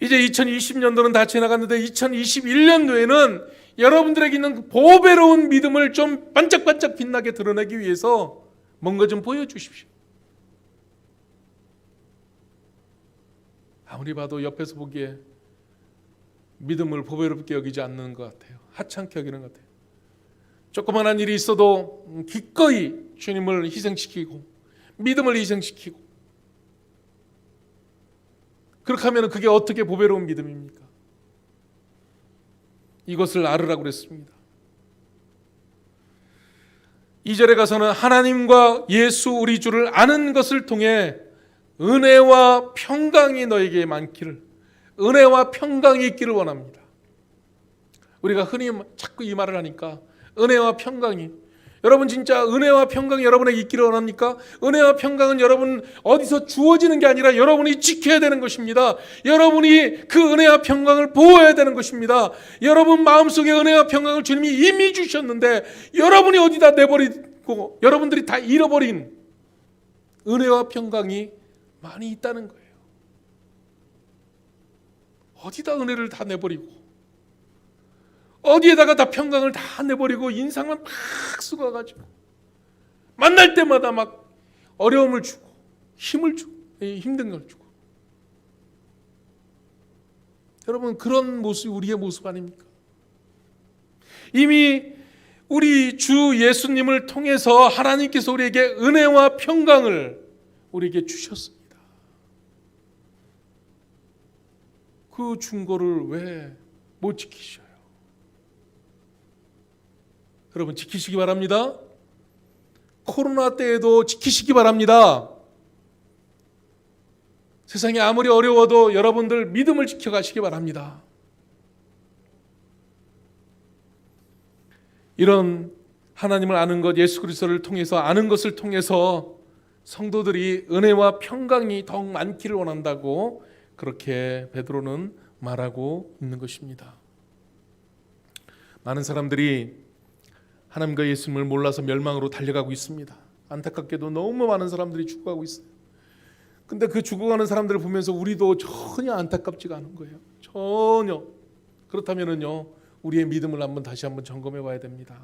이제 2020년도는 다 지나갔는데 2021년도에는 여러분들에게 있는 그 보배로운 믿음을 좀 반짝반짝 빛나게 드러내기 위해서 뭔가 좀 보여주십시오. 아무리 봐도 옆에서 보기에 믿음을 보배롭게 여기지 않는 것 같아요. 하찮게 여기는 것 같아요. 조그만한 일이 있어도 기꺼이 주님을 희생시키고 믿음을 희생시키고, 그렇게 하면 그게 어떻게 보배로운 믿음입니까? 이것을 알으라고 그랬습니다. 2절에 가서는 하나님과 예수 우리 주를 아는 것을 통해 은혜와 평강이 너에게 많기를, 은혜와 평강이 있기를 원합니다. 우리가 흔히 자꾸 이 말을 하니까 은혜와 평강이, 여러분 진짜 은혜와 평강이 여러분에게 있기를 원합니까? 은혜와 평강은 여러분 어디서 주어지는 게 아니라 여러분이 지켜야 되는 것입니다. 여러분이 그 은혜와 평강을 보호해야 되는 것입니다. 여러분 마음속에 은혜와 평강을 주님이 이미 주셨는데 여러분이 어디다 내버리고 여러분들이 다 잃어버린 은혜와 평강이 많이 있다는 거예요. 어디다 은혜를 다 내버리고 어디에다가 다 평강을 다 내버리고 인상만 막 쓰고가지고 만날 때마다 막 어려움을 주고 힘을 주고 힘든 걸 주고. 여러분, 그런 모습이 우리의 모습 아닙니까? 이미 우리 주 예수님을 통해서 하나님께서 우리에게 은혜와 평강을 우리에게 주셨습니다. 그 증거를 왜 못 지키셔요? 여러분, 지키시기 바랍니다. 코로나 때에도 지키시기 바랍니다. 세상이 아무리 어려워도 여러분들 믿음을 지켜가시기 바랍니다. 이런 하나님을 아는 것, 예수 그리스도를 통해서 아는 것을 통해서 성도들이 은혜와 평강이 더욱 많기를 원한다고 그렇게 베드로는 말하고 있는 것입니다. 많은 사람들이 하나님과 예수님을 몰라서 멸망으로 달려가고 있습니다. 안타깝게도 너무 많은 사람들이 죽어가고 있어요. 근데 그 죽어가는 사람들을 보면서 우리도 전혀 안타깝지가 않은 거예요. 전혀. 그렇다면은요, 우리의 믿음을 다시 한번 점검해 봐야 됩니다.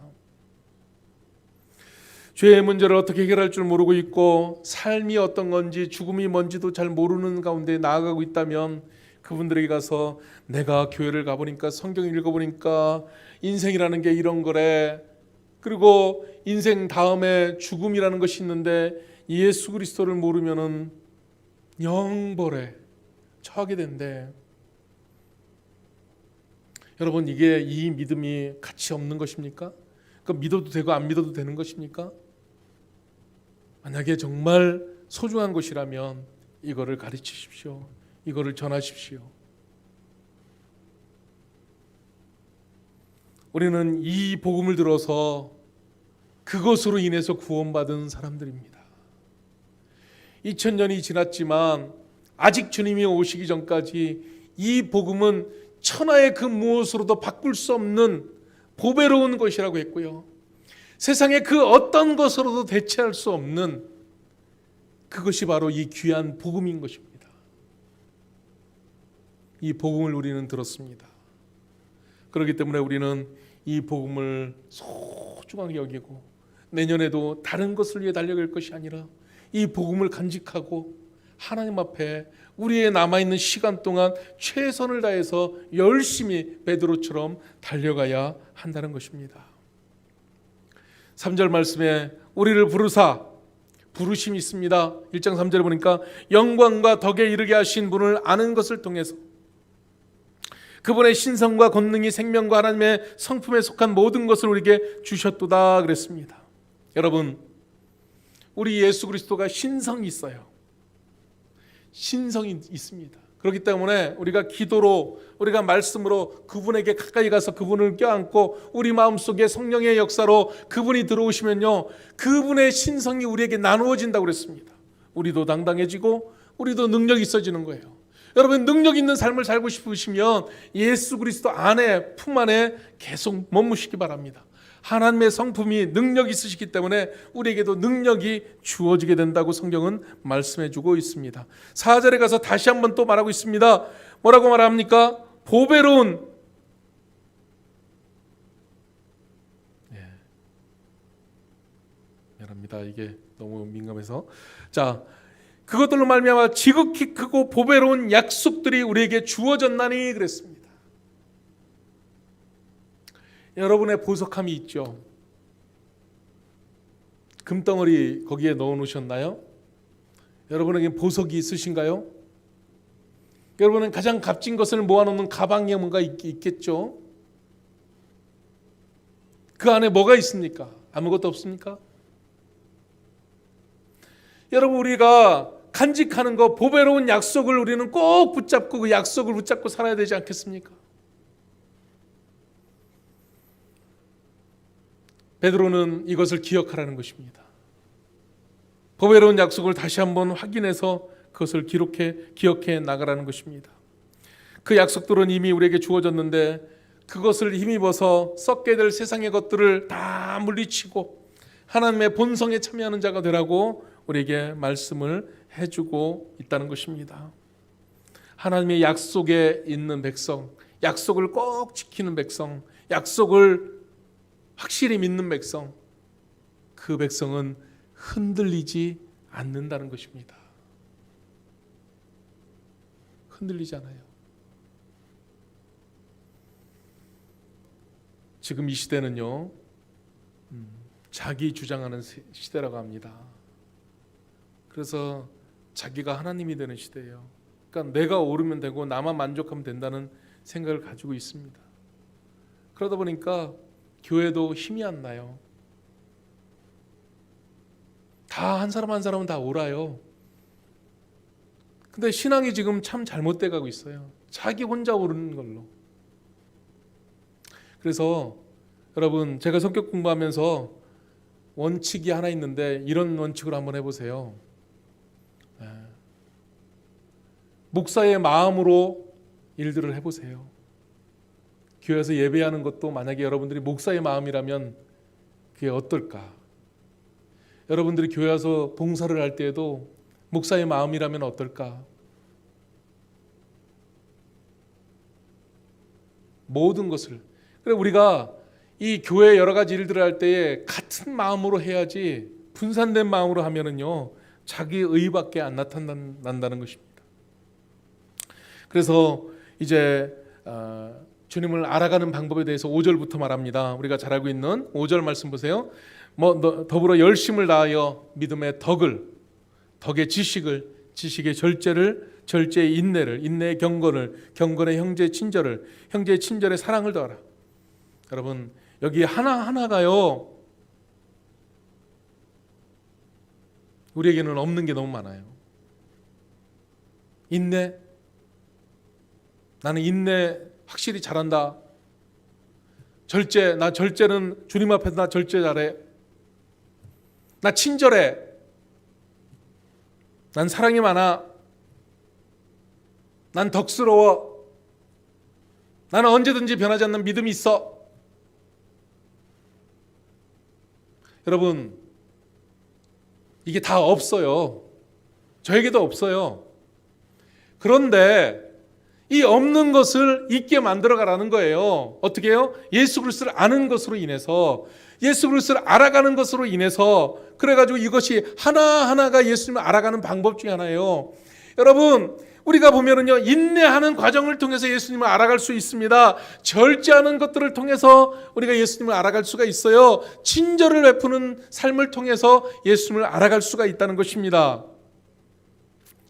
죄의 문제를 어떻게 해결할 줄 모르고 있고 삶이 어떤 건지 죽음이 뭔지도 잘 모르는 가운데 나아가고 있다면 그분들에게 가서 내가 교회를 가보니까 성경을 읽어보니까 인생이라는 게 이런 거래. 그리고 인생 다음에 죽음이라는 것이 있는데 예수 그리스도를 모르면은 영벌에 처하게 된대. 여러분, 이게 이 믿음이 가치 없는 것입니까? 그 믿어도 되고 안 믿어도 되는 것입니까? 만약에 정말 소중한 것이라면 이거를 가르치십시오. 이거를 전하십시오. 우리는 이 복음을 들어서 그것으로 인해서 구원받은 사람들입니다. 2000년이 지났지만 아직 주님이 오시기 전까지 이 복음은 천하의 그 무엇으로도 바꿀 수 없는 보배로운 것이라고 했고요. 세상의 그 어떤 것으로도 대체할 수 없는 그것이 바로 이 귀한 복음인 것입니다. 이 복음을 우리는 들었습니다. 그렇기 때문에 우리는 이 복음을 소중하게 여기고 내년에도 다른 것을 위해 달려갈 것이 아니라 이 복음을 간직하고 하나님 앞에 우리의 남아있는 시간 동안 최선을 다해서 열심히 베드로처럼 달려가야 한다는 것입니다. 3절 말씀에 우리를 부르사, 부르심이 있습니다. 1장 3절에 보니까 영광과 덕에 이르게 하신 분을 아는 것을 통해서 그분의 신성과 권능이 생명과 하나님의 성품에 속한 모든 것을 우리에게 주셨도다 그랬습니다. 여러분, 우리 예수 그리스도가 신성이 있어요. 신성이 있습니다. 그렇기 때문에 우리가 기도로, 우리가 말씀으로 그분에게 가까이 가서 그분을 껴안고 우리 마음속에 성령의 역사로 그분이 들어오시면요, 그분의 신성이 우리에게 나누어진다고 그랬습니다. 우리도 당당해지고 우리도 능력이 있어지는 거예요. 여러분, 능력 있는 삶을 살고 싶으시면 예수 그리스도 안에, 품 안에 계속 머무시기 바랍니다. 하나님의 성품이 능력이 있으시기 때문에 우리에게도 능력이 주어지게 된다고 성경은 말씀해주고 있습니다. 4절에 가서 다시 한번 또 말하고 있습니다. 뭐라고 말합니까? 보배로운, 미안합니다. 이게 너무 민감해서. 자, 그것들로 말미암아 지극히 크고 보배로운 약속들이 우리에게 주어졌나니 그랬습니다. 여러분의 보석함이 있죠. 금덩어리 거기에 넣어 놓으셨나요? 여러분에게 보석이 있으신가요? 여러분은 가장 값진 것을 모아놓는 가방에 뭔가 있겠죠. 그 안에 뭐가 있습니까? 아무것도 없습니까? 여러분, 우리가 간직하는 것, 보배로운 약속을 우리는 꼭 붙잡고 그 약속을 붙잡고 살아야 되지 않겠습니까? 베드로는 이것을 기억하라는 것입니다. 보배로운 약속을 다시 한번 확인해서 그것을 기억해 나가라는 것입니다. 그 약속들은 이미 우리에게 주어졌는데 그것을 힘입어서 썩게 될 세상의 것들을 다 물리치고 하나님의 본성에 참여하는 자가 되라고 우리에게 말씀을 해주고 있다는 것입니다. 하나님의 약속에 있는 백성, 약속을 꼭 지키는 백성, 약속을 확실히 믿는 백성, 그 백성은 흔들리지 않는다는 것입니다. 흔들리지 않아요. 지금 이 시대는요, 자기 주장하는 시대라고 합니다. 그래서 자기가 하나님이 되는 시대예요. 그러니까 내가 오르면 되고 나만 만족하면 된다는 생각을 가지고 있습니다. 그러다 보니까 교회도 힘이 안 나요. 다 한 사람 한 사람은 다 옳아요. 근데 신앙이 지금 참 잘못돼 가고 있어요. 자기 혼자 오르는 걸로. 그래서 여러분, 제가 성격 공부하면서 원칙이 하나 있는데 이런 원칙으로 한번 해보세요. 목사의 마음으로 일들을 해보세요. 교회에서 예배하는 것도 만약에 여러분들이 목사의 마음이라면 그게 어떨까? 여러분들이 교회 와서 봉사를 할 때에도 목사의 마음이라면 어떨까? 모든 것을. 그래, 우리가 이 교회 여러 가지 일들을 할 때에 같은 마음으로 해야지 분산된 마음으로 하면은요, 자기 의밖에 안 나타난다는 것입니다. 그래서 이제 주님을 알아가는 방법에 대해서 5절부터 말합니다. 우리가 잘 알고 있는 5절 말씀 보세요. 더불어 열심을 다하여 믿음의 덕의 지식의 절제의 인내의 경건의 형제의 친절의 사랑을 더하라. 여러분, 여기 하나하나가요, 우리에게는 없는 게 너무 많아요. 인내, 나는 인내 확실히 잘한다. 나 절제는 주님 앞에서 나 절제 잘해. 나 친절해. 난 사랑이 많아. 난 덕스러워. 나는 언제든지 변하지 않는 믿음이 있어. 여러분, 이게 다 없어요. 저에게도 없어요. 그런데 이 없는 것을 있게 만들어가라는 거예요. 어떻게 해요? 예수 그리스도를 아는 것으로 인해서, 예수 그리스도를 알아가는 것으로 인해서, 그래가지고 이것이 하나하나가 예수님을 알아가는 방법 중에 하나예요. 여러분, 우리가 보면은요, 인내하는 과정을 통해서 예수님을 알아갈 수 있습니다. 절제하는 것들을 통해서 우리가 예수님을 알아갈 수가 있어요. 친절을 베푸는 삶을 통해서 예수님을 알아갈 수가 있다는 것입니다.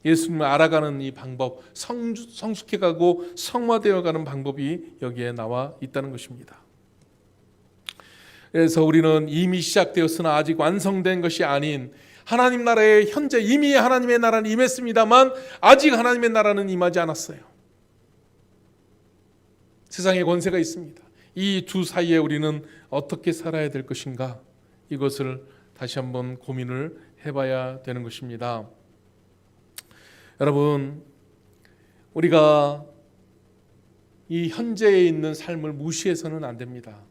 예수님을 알아가는 이 방법, 성숙해가고 성화되어가는 방법이 여기에 나와 있다는 것입니다. 그래서 우리는 이미 시작되었으나 아직 완성된 것이 아닌 하나님 나라에 현재 이미 하나님의 나라는 임했습니다만 아직 하나님의 나라는 임하지 않았어요. 세상에 권세가 있습니다. 이 두 사이에 우리는 어떻게 살아야 될 것인가, 이것을 다시 한번 고민을 해봐야 되는 것입니다. 여러분, 우리가 이 현재에 있는 삶을 무시해서는 안 됩니다.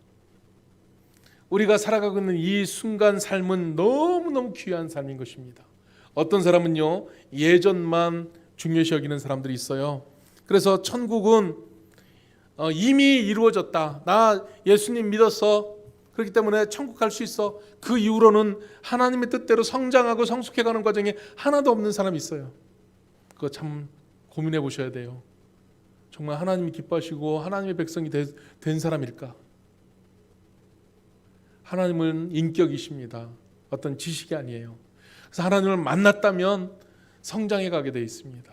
우리가 살아가고 있는 이 순간 삶은 너무너무 귀한 삶인 것입니다. 어떤 사람은요, 예전만 중요시 여기는 사람들이 있어요. 그래서 천국은 이미 이루어졌다. 나 예수님 믿었어. 그렇기 때문에 천국 갈 수 있어. 그 이후로는 하나님의 뜻대로 성장하고 성숙해가는 과정에 하나도 없는 사람이 있어요. 그거 참 고민해 보셔야 돼요. 정말 하나님이 기뻐하시고 하나님의 백성이 된 사람일까? 하나님은 인격이십니다. 어떤 지식이 아니에요. 그래서 하나님을 만났다면 성장해 가게 되어 있습니다.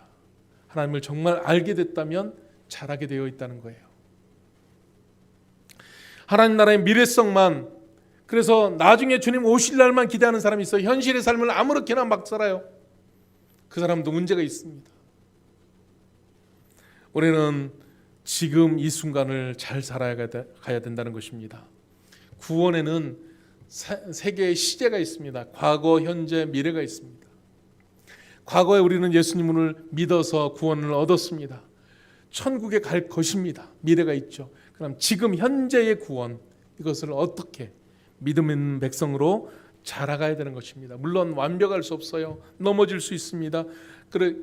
하나님을 정말 알게 됐다면 잘하게 되어 있다는 거예요. 하나님 나라의 미래성만, 그래서 나중에 주님 오실 날만 기대하는 사람이 있어요. 현실의 삶을 아무렇게나 막 살아요. 그 사람도 문제가 있습니다. 우리는 지금 이 순간을 잘 살아가야 된다는 것입니다. 구원에는 세 개의 시제가 있습니다. 과거, 현재, 미래가 있습니다. 과거에 우리는 예수님을 믿어서 구원을 얻었습니다. 천국에 갈 것입니다. 미래가 있죠. 그럼 지금 현재의 구원, 이것을 어떻게 믿음 있는 백성으로 자라가야 되는 것입니다. 물론 완벽할 수 없어요. 넘어질 수 있습니다.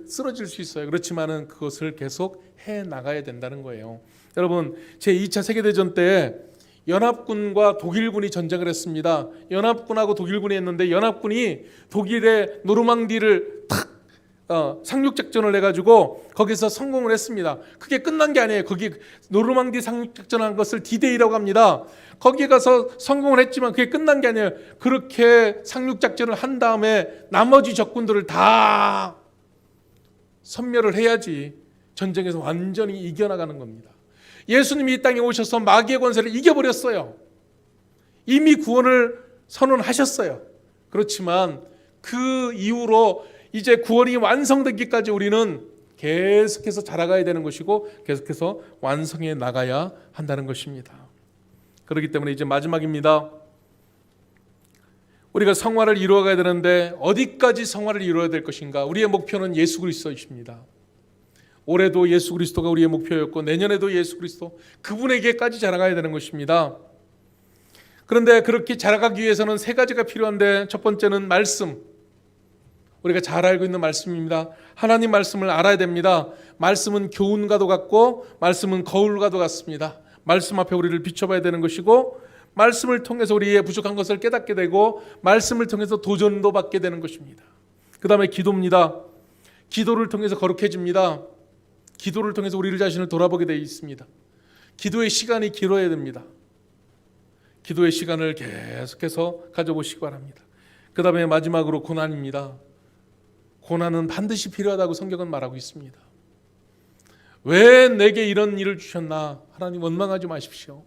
쓰러질 수 있어요. 그렇지만은 그것을 계속 해 나가야 된다는 거예요. 여러분, 제2차 세계대전 때 연합군과 독일군이 전쟁을 했습니다. 연합군하고 독일군이 했는데 연합군이 독일의 노르망디를 탁 상륙작전을 해가지고 거기서 성공을 했습니다. 그게 끝난 게 아니에요. 거기 노르망디 상륙작전한 것을 디데이라고 합니다. 거기에 가서 성공을 했지만 그게 끝난 게 아니에요. 그렇게 상륙작전을 한 다음에 나머지 적군들을 다 섬멸을 해야지 전쟁에서 완전히 이겨나가는 겁니다. 예수님이 이 땅에 오셔서 마귀의 권세를 이겨버렸어요. 이미 구원을 선언하셨어요. 그렇지만 그 이후로 이제 구원이 완성되기까지 우리는 계속해서 자라가야 되는 것이고 계속해서 완성해 나가야 한다는 것입니다. 그렇기 때문에 이제 마지막입니다. 우리가 성화를 이루어가야 되는데 어디까지 성화를 이루어야 될 것인가? 우리의 목표는 예수 그리스도이십니다. 올해도 예수 그리스도가 우리의 목표였고 내년에도 예수 그리스도 그분에게까지 자라가야 되는 것입니다. 그런데 그렇게 자라가기 위해서는 세 가지가 필요한데 첫 번째는 말씀. 우리가 잘 알고 있는 말씀입니다. 하나님 말씀을 알아야 됩니다. 말씀은 교훈과도 같고 말씀은 거울과도 같습니다. 말씀 앞에 우리를 비춰봐야 되는 것이고 말씀을 통해서 우리의 부족한 것을 깨닫게 되고 말씀을 통해서 도전도 받게 되는 것입니다. 그 다음에 기도입니다. 기도를 통해서 거룩해집니다. 기도를 통해서 우리를 자신을 돌아보게 되어 있습니다. 기도의 시간이 길어야 됩니다. 기도의 시간을 계속해서 가져보시기 바랍니다. 그 다음에 마지막으로 고난입니다. 고난은 반드시 필요하다고 성경은 말하고 있습니다. 왜 내게 이런 일을 주셨나? 하나님 원망하지 마십시오.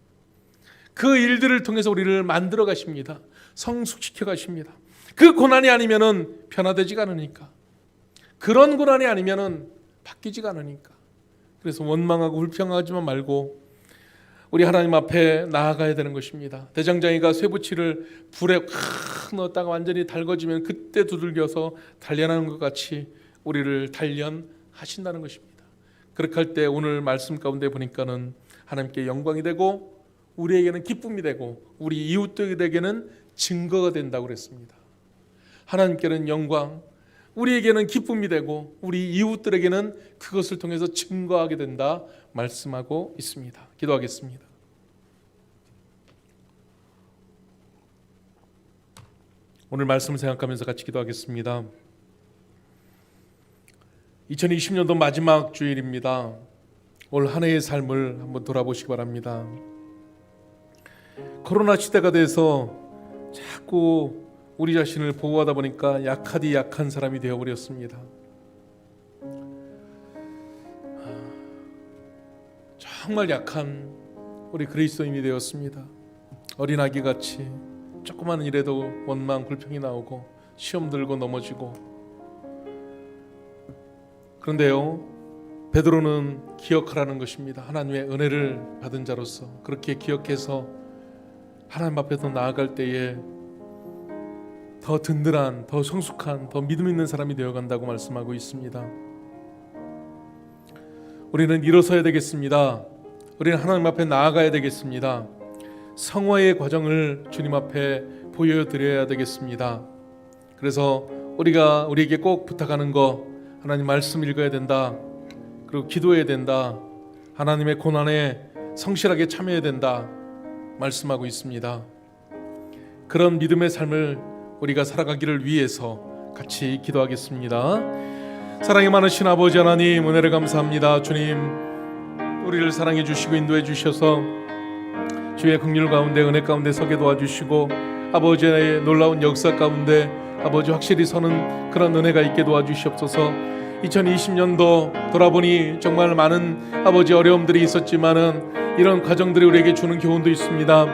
그 일들을 통해서 우리를 만들어 가십니다. 성숙시켜 가십니다. 그 고난이 아니면은 변화되지가 않으니까. 그런 고난이 아니면은 바뀌지가 않으니까. 그래서 원망하고 불평하지만 말고 우리 하나님 앞에 나아가야 되는 것입니다. 대장장이가 쇠붙이를 불에 확 넣었다가 완전히 달궈지면 그때 두들겨서 단련하는 것 같이 우리를 단련하신다는 것입니다. 그렇게 할 때 오늘 말씀 가운데 보니까는 하나님께 영광이 되고 우리에게는 기쁨이 되고 우리 이웃들에게는 증거가 된다고 그랬습니다. 하나님께는 영광, 우리에게는 기쁨이 되고 우리 이웃들에게는 그것을 통해서 증거하게 된다 말씀하고 있습니다. 기도하겠습니다. 오늘 말씀을 생각하면서 같이 기도하겠습니다. 2020년도 마지막 주일입니다. 올 한 해의 삶을 한번 돌아보시기 바랍니다. 코로나 시대가 돼서 자꾸 우리 자신을 보호하다 보니까 약하디 약한 사람이 되어버렸습니다. 정말 약한 우리 그리스도인이 되었습니다. 어린아기같이 조그마한 일에도 원망 불평이 나오고 시험 들고 넘어지고. 그런데요, 베드로는 기억하라는 것입니다. 하나님의 은혜를 받은 자로서 그렇게 기억해서 하나님 앞에서 나아갈 때에 더 든든한, 더 성숙한, 더 믿음 있는 사람이 되어간다고 말씀하고 있습니다. 우리는 일어서야 되겠습니다. 우리는 하나님 앞에 나아가야 되겠습니다. 성화의 과정을 주님 앞에 보여드려야 되겠습니다. 그래서 우리에게 꼭 부탁하는 거, 하나님 말씀 읽어야 된다. 그리고 기도해야 된다. 하나님의 고난에 성실하게 참여해야 된다 말씀하고 있습니다. 그런 믿음의 삶을 우리가 살아가기를 위해서 같이 기도하겠습니다. 사랑이 많으신 아버지 하나님, 은혜를 감사합니다. 주님, 우리를 사랑해 주시고 인도해 주셔서 주의 긍휼 가운데 은혜 가운데 서게 도와주시고 아버지의 놀라운 역사 가운데 아버지 확실히 서는 그런 은혜가 있게 도와주시옵소서. 2020년도 돌아보니 정말 많은 아버지 어려움들이 있었지만은 이런 과정들이 우리에게 주는 교훈도 있습니다.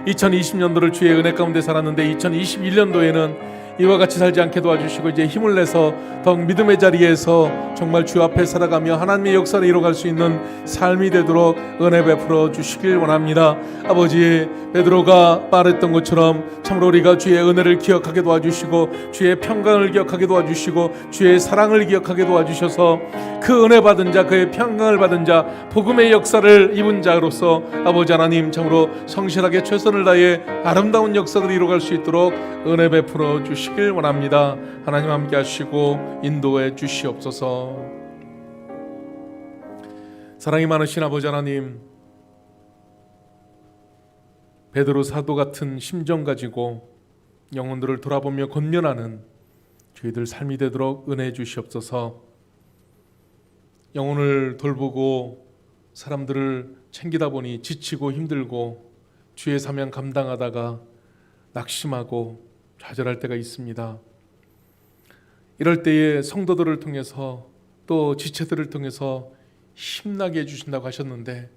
2020년도를 주의 은혜 가운데 살았는데 2021년도에는 이와 같이 살지 않게 도와주시고 이제 힘을 내서 더욱 믿음의 자리에서 정말 주 앞에 살아가며 하나님의 역사를 이뤄갈 수 있는 삶이 되도록 은혜 베풀어 주시길 원합니다. 아버지, 베드로가 말했던 것처럼 참으로 우리가 주의 은혜를 기억하게 도와주시고 주의 평강을 기억하게 도와주시고 주의 사랑을 기억하게 도와주셔서 그 은혜 받은 자, 그의 평강을 받은 자, 복음의 역사를 입은 자로서 아버지 하나님 참으로 성실하게 최선을 다해 아름다운 역사를 이뤄갈 수 있도록 은혜 베풀어 주시길 원합니다. 하나님 함께 하시고 인도해 주시옵소서. 사랑이 많으신 아버지 하나님, 베드로 사도 같은 심정 가지고 영혼들을 돌아보며 권면하는 저희들 삶이 되도록 은혜해 주시옵소서. 영혼을 돌보고 사람들을 챙기다 보니 지치고 힘들고 주의 사명 감당하다가 낙심하고 좌절할 때가 있습니다. 이럴 때에 성도들을 통해서 또 지체들을 통해서 힘나게 해주신다고 하셨는데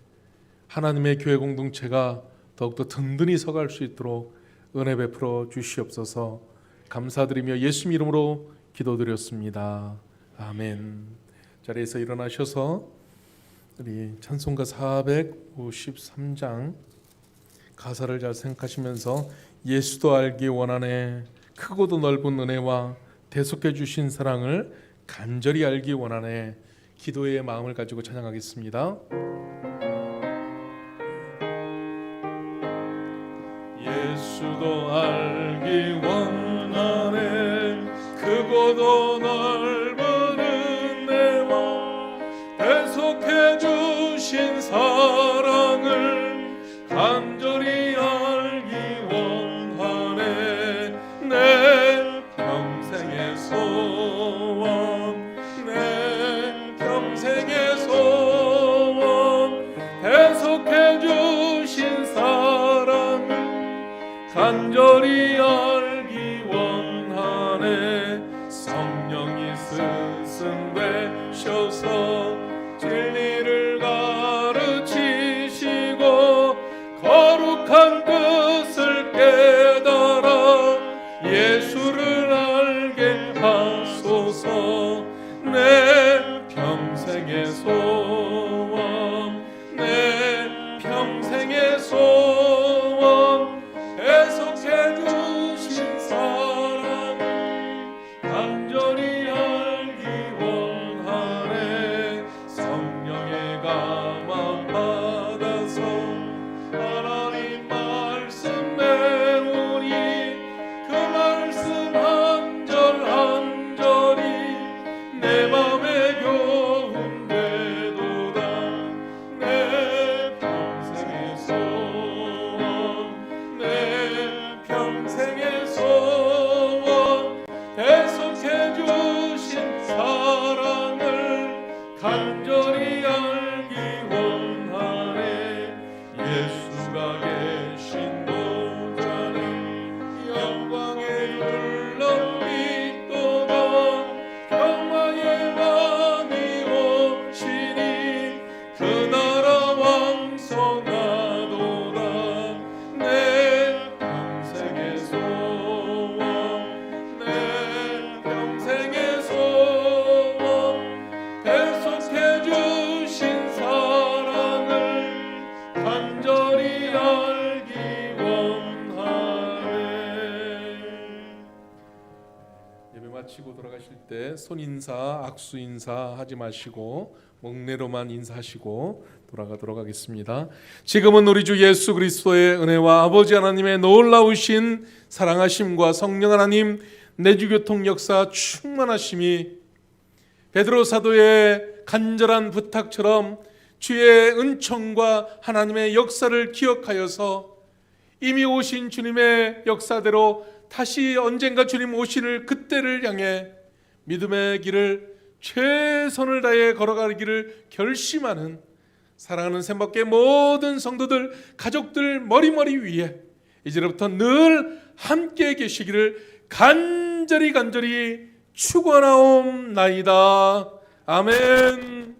하나님의 교회 공동체가 더욱더 든든히 서갈 수 있도록 은혜 베풀어 주시옵소서. 감사드리며 예수님 이름으로 기도드렸습니다. 아멘. 자리에서 일어나셔서 우리 찬송가 453장 가사를 잘 생각하시면서 예수도 알기 원하네 크고도 넓은 은혜와 대속해 주신 사랑을 간절히 알기 원하네 기도의 마음을 가지고 찬양하겠습니다. 예수도 알기 원하네 크고도 넓은 은혜와 대속해 주신 사랑을 간절히 알기 원하네 내 평생의 소원 내 평생의 소원 대속해 주신 사랑을 간절히 알기 원하네 성령이 스승되셔서 진리를 가르치시고 거룩한 뜻을 깨달아 예수를 알게 하소서 내 평생의 소원 내 평생의 소원 대속해 주신 사랑을 간절히 알기 원하네 성령의 감화 받아서 하나님 말씀 배우니 그 말씀 한 절 한 절이 내 맘에 교훈되도다 내 평생의 소원 내 평생의 소원 대속해 주신 사랑을 간절히 알기 원하네 예수가 계신 도자는 영광에 둘러있도다 평화의 왕이 오시니 그 나라 왕성하도다 내 평생의 소원 내 평생의 소원 대속해 주신 사랑을 간절히 알기 원하네. 예배 마치고 돌아가실 때 손인사 악수 인사 하지 마시고 목례로만 인사하시고 돌아가도록 하겠습니다. 지금은 우리 주 예수 그리스도의 은혜와 아버지 하나님의 놀라우신 사랑하심과 성령 하나님 내주교통 역사 충만하심이 베드로 사도의 간절한 부탁처럼 주의 은총과 하나님의 역사를 기억하여서 이미 오신 주님의 역사대로 다시 언젠가 주님 오시는 그때를 향해 믿음의 길을 최선을 다해 걸어가기를 결심하는 사랑하는 샘밖의 모든 성도들 가족들 머리머리 위에 이제부터 늘 함께 계시기를 간절히 축원하옵나이다. 아멘.